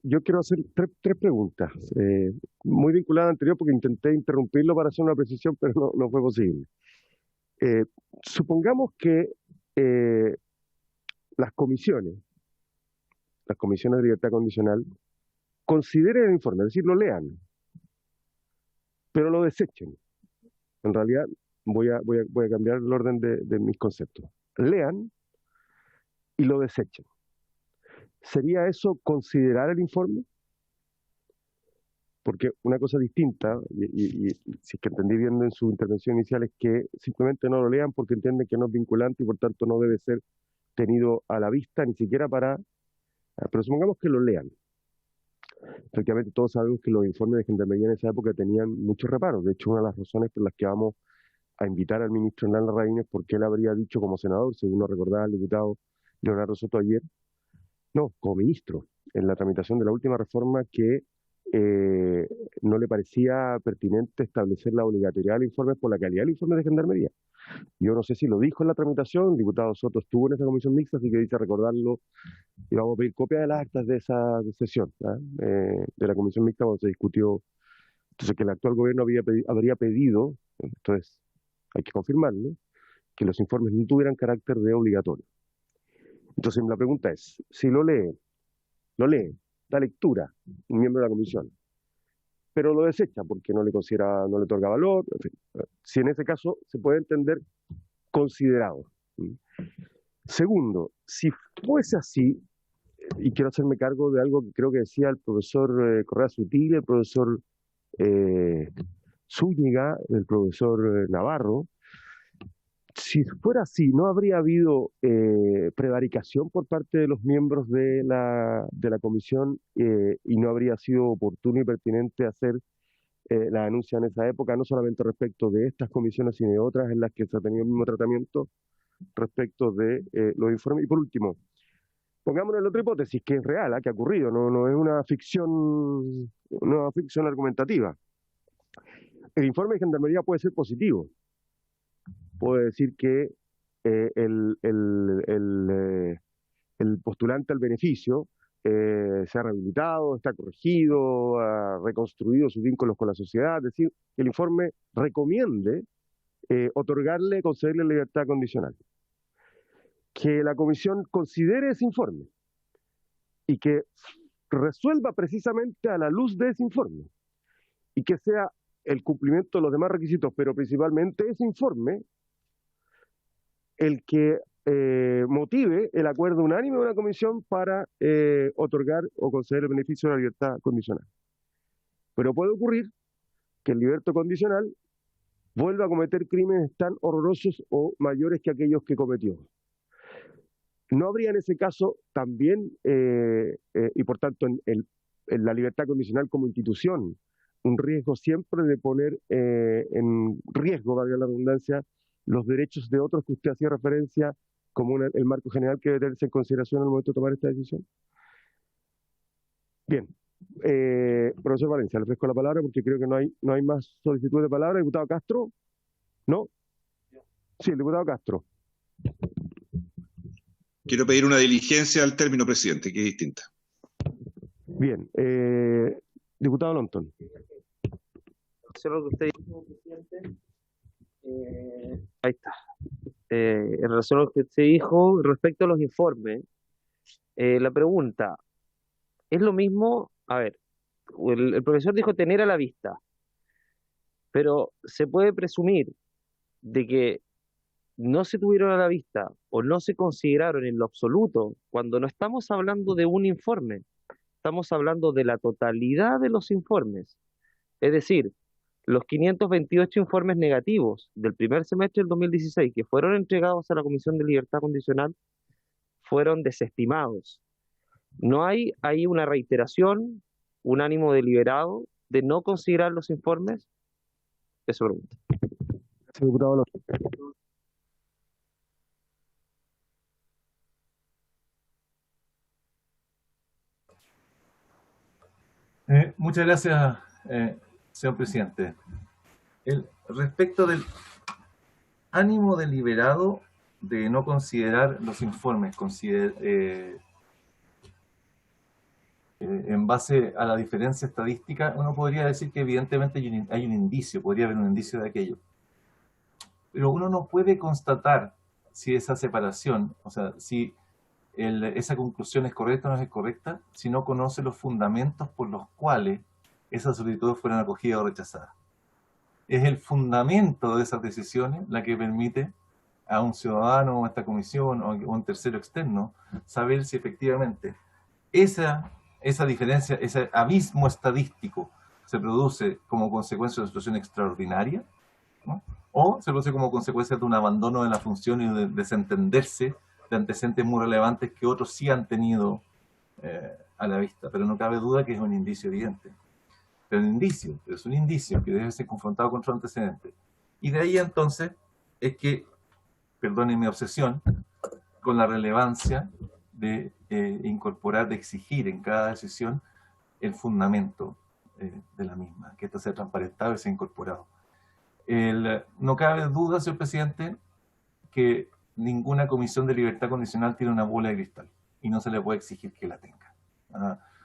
Yo quiero hacer tres preguntas, muy vinculadas al anterior porque intenté interrumpirlo para hacer una precisión, pero no fue posible. Supongamos que las comisiones de libertad condicional, consideren el informe, es decir, lo lean, pero lo desechen. En realidad, voy a cambiar el orden de mis conceptos. Lean y lo desechen. ¿Sería eso considerar el informe? Porque una cosa distinta, y si es que entendí bien en su intervención inicial, es que simplemente no lo lean porque entienden que no es vinculante y por tanto no debe ser tenido a la vista ni siquiera para... Pero supongamos que lo lean. Efectivamente, todos sabemos que los informes de Gendarmería en esa época tenían muchos reparos. De hecho, una de las razones por las que vamos a invitar al ministro Hernán Larraín es porque él habría dicho como senador, según nos recordaba el diputado Leonardo Soto ayer, no, como ministro, en la tramitación de la última reforma, que no le parecía pertinente establecer la obligatoriedad del informe por la calidad del informe de Gendarmería. Yo no sé si lo dijo en la tramitación, el diputado Soto estuvo en esa comisión mixta, así que dice recordarlo, y vamos a pedir copia de las actas de esa sesión, de la comisión mixta cuando se discutió. Entonces, que el actual gobierno habría pedido, entonces hay que confirmarlo, que los informes no tuvieran carácter de obligatorio. Entonces, la pregunta es, si lo lee, da lectura, un miembro de la comisión, pero lo desecha porque no le otorga valor, en fin, si en ese caso se puede entender considerado. Segundo, si fuese así, y quiero hacerme cargo de algo que creo que decía el profesor Correa Sutil, el profesor Zúñiga, el profesor Navarro, si fuera así, ¿no habría habido prevaricación por parte de los miembros de la comisión y no habría sido oportuno y pertinente hacer la denuncia en esa época, no solamente respecto de estas comisiones, sino de otras en las que se ha tenido el mismo tratamiento respecto de los informes? Y por último, pongámonos en la otra hipótesis, que es real, que ha ocurrido, no es una ficción argumentativa. El informe de Gendarmería puede ser positivo. Puede decir que el postulante al beneficio se ha rehabilitado, está corregido, ha reconstruido sus vínculos con la sociedad. Es decir, que el informe recomiende concederle libertad condicional. Que la comisión considere ese informe y que resuelva precisamente a la luz de ese informe y que sea el cumplimiento de los demás requisitos, pero principalmente ese informe el que motive el acuerdo unánime de una comisión para otorgar o conceder el beneficio de la libertad condicional. Pero puede ocurrir que el liberto condicional vuelva a cometer crímenes tan horrorosos o mayores que aquellos que cometió. ¿No habría en ese caso también, y por tanto en la libertad condicional como institución, un riesgo siempre de poner en riesgo, valga la redundancia, los derechos de otros que usted hacía referencia como el marco general que debe tenerse en consideración al momento de tomar esta decisión? Bien. Profesor Valencia, le ofrezco la palabra porque creo que no hay más solicitud de palabra. ¿Diputado Castro? ¿No? Sí, el diputado Castro. Quiero pedir una diligencia al término, presidente, que es distinta. Bien. Diputado Lonton. Lo que usted dijo, presidente. Ahí está. En relación a lo que usted dijo respecto a los informes, la pregunta, ¿es lo mismo? A ver, el profesor dijo tener a la vista, pero se puede presumir de que no se tuvieron a la vista o no se consideraron en lo absoluto cuando no estamos hablando de un informe, estamos hablando de la totalidad de los informes. Es decir, los 528 informes negativos del primer semestre del 2016 que fueron entregados a la Comisión de Libertad Condicional fueron desestimados. No hay ahí una reiteración, un ánimo deliberado de no considerar los informes. Eso pregunta. Gracias, diputado Lonton. Muchas gracias, señor presidente. Respecto del ánimo deliberado de no considerar los informes, en base a la diferencia estadística, uno podría decir que evidentemente hay un indicio, podría haber un indicio de aquello. Pero uno no puede constatar si esa separación, o sea, si esa conclusión es correcta o no es correcta, si no conoce los fundamentos por los cuales esas solicitudes fueron acogidas o rechazadas. Es el fundamento de esas decisiones la que permite a un ciudadano o a esta comisión o a un tercero externo saber si efectivamente esa diferencia, ese abismo estadístico se produce como consecuencia de una situación extraordinaria, ¿no? O se produce como consecuencia de un abandono de la función y de desentenderse de antecedentes muy relevantes que otros sí han tenido a la vista. Pero no cabe duda que es un indicio evidente. Pero es un indicio que debe ser confrontado con otro antecedente. Y de ahí entonces es que, perdonen mi obsesión, con la relevancia de incorporar, de exigir en cada decisión el fundamento de la misma, que esto sea transparentado y sea incorporado. No cabe duda, señor presidente, que ninguna comisión de libertad condicional tiene una bola de cristal y no se le puede exigir que la tenga.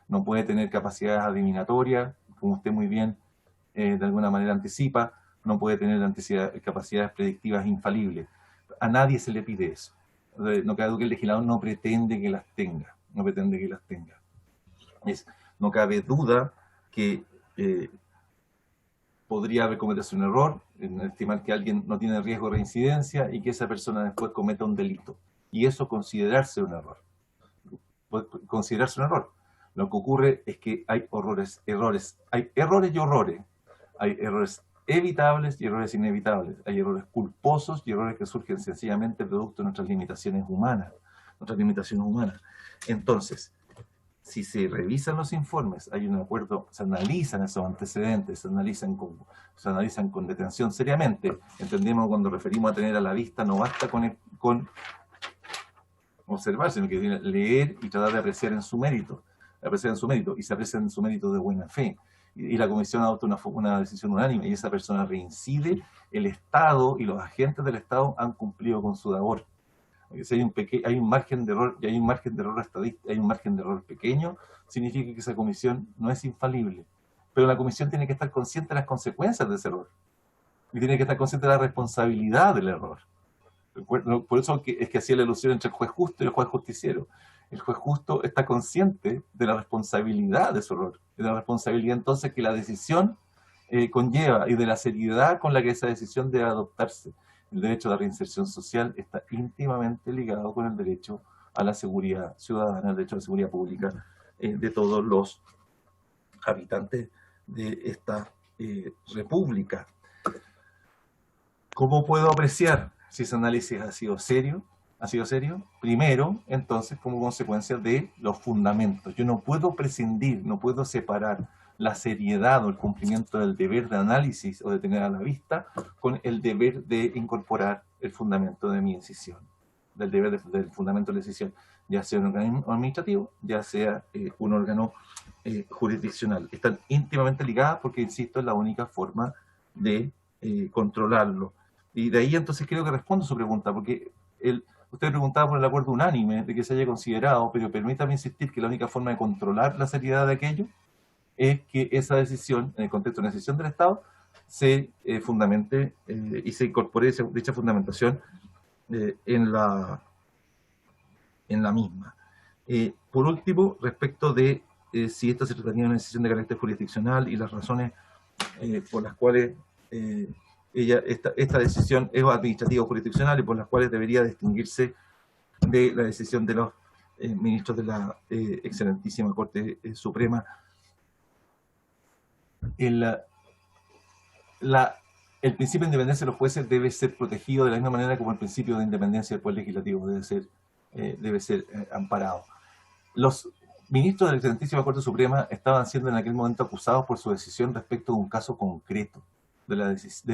No puede tener capacidades adivinatorias, como usted muy bien de alguna manera anticipa, no puede tener capacidades predictivas infalibles. A nadie se le pide eso. No cabe duda que el legislador no pretende que las tenga, no pretende que las tenga. No cabe duda que podría haber cometido un error en estimar que alguien no tiene riesgo de reincidencia y que esa persona después cometa un delito. Y eso considerarse un error. Puede considerarse un error. Lo que ocurre es que hay hay errores y horrores. Hay errores evitables y errores inevitables. Hay errores culposos y errores que surgen sencillamente producto de nuestras limitaciones humanas. Entonces, si se revisan los informes, hay un acuerdo, se analizan esos antecedentes, se analizan con detención seriamente. Entendemos cuando referimos a tener a la vista, no basta con observar, sino que tiene que leer y tratar de apreciar en su mérito, y se aprecia en su mérito de buena fe. Y la comisión adopta una decisión unánime y esa persona reincide, el Estado y los agentes del Estado han cumplido con su labor. Si hay un margen de error, y hay un margen de error estadístico, hay un margen de error pequeño, significa que esa comisión no es infalible. Pero la comisión tiene que estar consciente de las consecuencias de ese error. Y tiene que estar consciente de la responsabilidad del error. Por eso es que hacía la alusión entre el juez justo y el juez justiciero. El juez justo está consciente de la responsabilidad de su error, de la responsabilidad entonces que la decisión conlleva y de la seriedad con la que esa decisión debe adoptarse. El derecho a la reinserción social está íntimamente ligado con el derecho a la seguridad ciudadana, el derecho a la seguridad pública de todos los habitantes de esta república. ¿Cómo puedo apreciar si ese análisis ha sido serio? Primero, entonces, como consecuencia de los fundamentos. Yo no puedo prescindir, no puedo separar la seriedad o el cumplimiento del deber de análisis o de tener a la vista con el deber de incorporar el fundamento de mi decisión, del fundamento de la decisión, ya sea un organismo administrativo, ya sea un órgano jurisdiccional. Están íntimamente ligadas porque, insisto, es la única forma de controlarlo. Y de ahí entonces creo que respondo a su pregunta, porque usted preguntaba por el acuerdo unánime de que se haya considerado, pero permítame insistir que la única forma de controlar la seriedad de aquello es que esa decisión, en el contexto de una decisión del Estado, se fundamente y se incorpore dicha fundamentación en la misma. Por último, respecto de si esta se trataría de una decisión de carácter jurisdiccional y las razones por las cuales esta decisión es administrativa o jurisdiccional y por las cuales debería distinguirse de la decisión de los ministros de la excelentísima Corte Suprema. El principio de independencia de los jueces debe ser protegido de la misma manera como el principio de independencia del Poder Legislativo debe ser amparado. Los ministros de la excelentísima Corte Suprema estaban siendo en aquel momento acusados por su decisión respecto de un caso concreto, de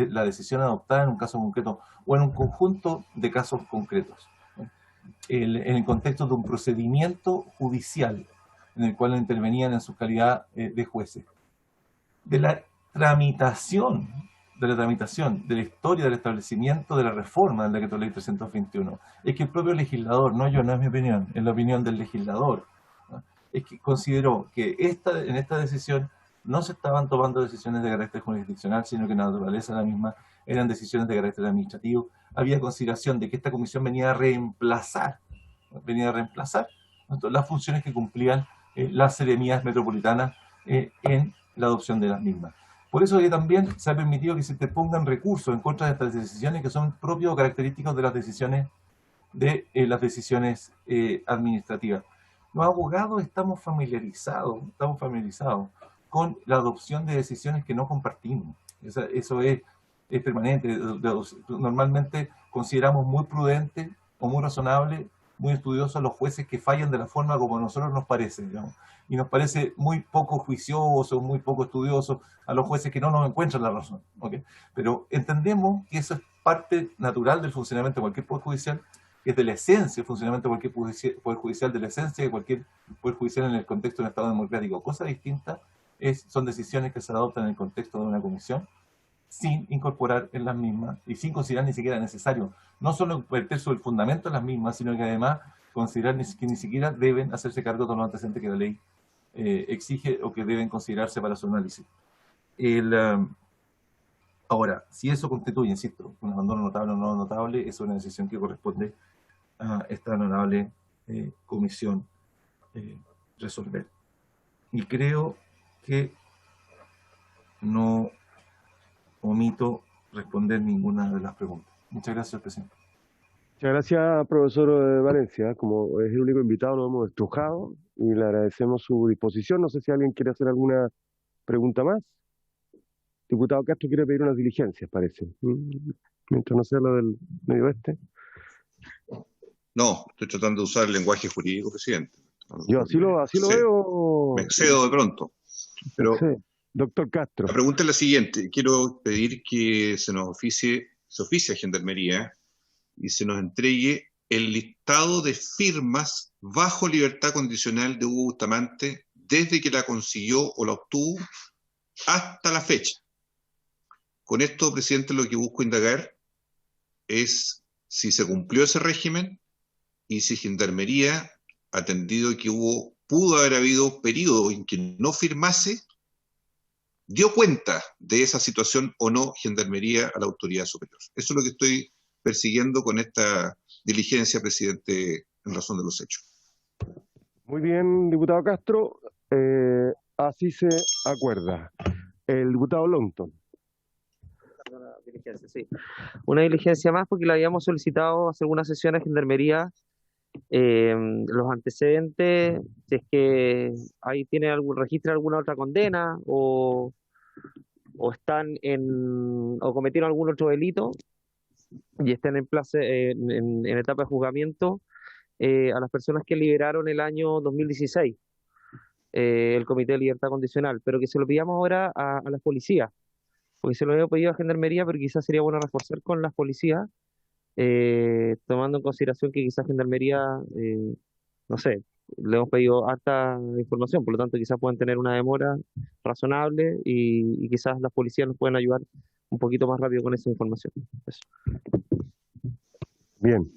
la decisión adoptada en un caso concreto o en un conjunto de casos concretos, en el contexto de un procedimiento judicial en el cual intervenían en su calidad de jueces. De la tramitación, de la historia del establecimiento de la reforma del Decreto Ley 321. Es que el propio legislador, no yo, no es mi opinión, es la opinión del legislador, ¿no? es que consideró que en esta decisión no se estaban tomando decisiones de carácter jurisdiccional, sino que en la naturaleza de la misma eran decisiones de carácter administrativo. Había consideración de que esta comisión venía a reemplazar las funciones que cumplían las seremías metropolitanas en la adopción de las mismas. Por eso que también se ha permitido que se interpongan recursos en contra de estas decisiones que son propios o característicos de las decisiones administrativas. Los abogados estamos familiarizados con la adopción de decisiones que no compartimos. Eso es permanente. Normalmente consideramos muy prudente o muy razonable, muy estudiosos los jueces que fallan de la forma como a nosotros nos parece, digamos. Y nos parece muy poco juicioso, muy poco estudioso a los jueces que no nos encuentran la razón, ¿okay? Pero entendemos que eso es parte natural del funcionamiento de cualquier poder judicial, que es de la esencia del funcionamiento de cualquier poder judicial, de la esencia de cualquier poder judicial en el contexto de un Estado democrático. Cosa distinta son decisiones que se adoptan en el contexto de una comisión, sin incorporar en las mismas y sin considerar ni siquiera necesario no solo verter sobre el fundamento de las mismas, sino que además considerar que ni siquiera deben hacerse cargo de todos los antecedentes que la ley exige o que deben considerarse para su análisis. Ahora, si eso constituye, insisto, un abandono notable o no notable, es una decisión que corresponde a esta honorable comisión resolver. Y creo que no omito responder ninguna de las preguntas. Muchas gracias, presidente. Muchas gracias, profesor Valencia. Como es el único invitado, lo hemos estrujado y le agradecemos su disposición. No sé si alguien quiere hacer alguna pregunta más. Diputado Castro quiere pedir unas diligencias, parece. Mientras no sea lo del medio oeste. No, estoy tratando de usar el lenguaje jurídico, presidente. Yo así lo veo. Me excedo de pronto. Pero sí. Doctor Castro. La pregunta es la siguiente. Quiero pedir que se oficie a Gendarmería y se nos entregue el listado de firmas bajo libertad condicional de Hugo Bustamante desde que la consiguió o la obtuvo hasta la fecha. Con esto, presidente, lo que busco indagar es si se cumplió ese régimen y si Gendarmería, atendido que pudo haber habido periodo en que no firmase, dio cuenta de esa situación o no Gendarmería a la autoridad superior. Eso es lo que estoy persiguiendo con esta diligencia, presidente, en razón de los hechos. Muy bien, diputado Castro. Así se acuerda. El diputado Longton. Sí. Una diligencia más porque la habíamos solicitado hace algunas sesiones a Gendarmería. Los antecedentes, si es que ahí tiene registra alguna otra condena o cometieron algún otro delito y están en etapa de juzgamiento, a las personas que liberaron el año 2016 el Comité de Libertad Condicional, pero que se lo pidamos ahora a las policías, porque se lo había pedido a Gendarmería, pero quizás sería bueno reforzar con las policías, tomando en consideración que quizás Gendarmería, no sé, le hemos pedido harta información, por lo tanto quizás puedan tener una demora razonable y quizás las policías nos pueden ayudar un poquito más rápido con esa información. Eso. Bien.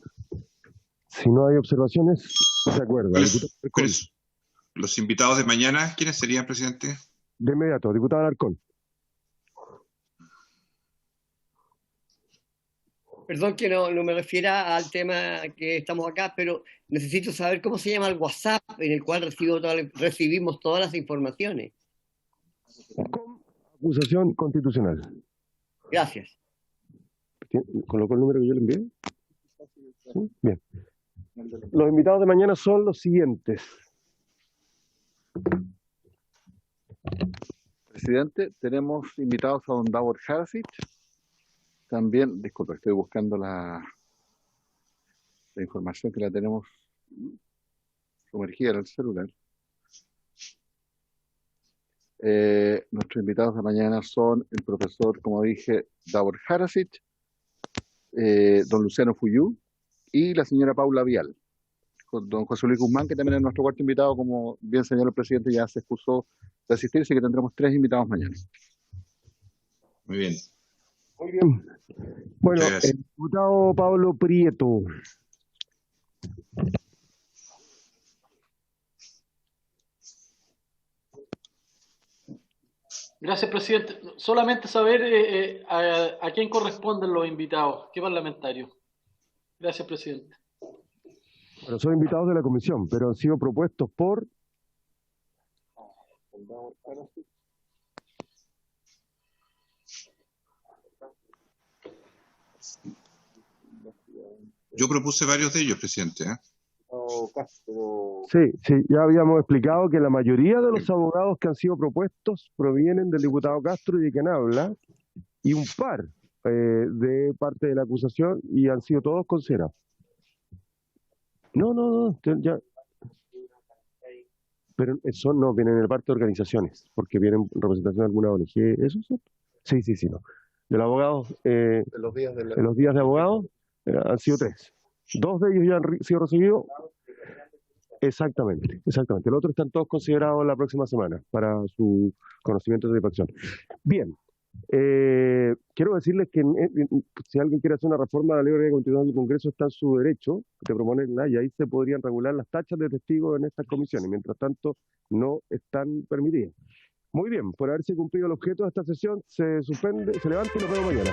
Si no hay observaciones, se acuerda. Los invitados de mañana, ¿quiénes serían, presidente? De inmediato, diputado Alarcón. Perdón que no me refiera al tema que estamos acá, pero necesito saber cómo se llama el WhatsApp en el cual recibimos todas las informaciones. Con acusación constitucional. Gracias. ¿Colocó el número que yo le envié? ¿Sí? Bien. Los invitados de mañana son los siguientes. Presidente, tenemos invitados a don Davor Harasic. También, disculpa, estoy buscando la información que la tenemos sumergida en el celular. Nuestros invitados de mañana son el profesor, como dije, Davor Harasic, don Luciano Fuyú y la señora Paula Vial. Don José Luis Guzmán, que también es nuestro cuarto invitado, como bien señaló el presidente, ya se excusó de asistir, así que tendremos 3 invitados mañana. Muy bien. Muy bien. Bueno, el diputado Pablo Prieto. Gracias, presidente. Solamente saber a quién corresponden los invitados, qué parlamentario. Gracias, presidente. Bueno, son invitados de la comisión, pero han sido propuestos por... Yo propuse varios de ellos, presidente, ¿eh? Sí, ya habíamos explicado que la mayoría de los abogados que han sido propuestos provienen del diputado Castro y de quien habla, y un par de parte de la acusación, y han sido todos considerados. No, ya. Pero eso no, vienen de parte de organizaciones, porque vienen en representación de alguna ONG, ¿eso sí? Sí, no. De los abogados, de los días de abogados, han sido 3. 2 de ellos ya han sido recibidos. Exactamente. Los otros están todos considerados la próxima semana para su conocimiento de satisfacción. Bien. Quiero decirles que si alguien quiere hacer una reforma de la ley orgánica constitucional del Congreso, está en su derecho de proponerla, y ahí se podrían regular las tachas de testigos en estas comisiones. Mientras tanto, no están permitidas. Muy bien, por haberse cumplido el objeto de esta sesión, se suspende, se levanta y nos vemos mañana.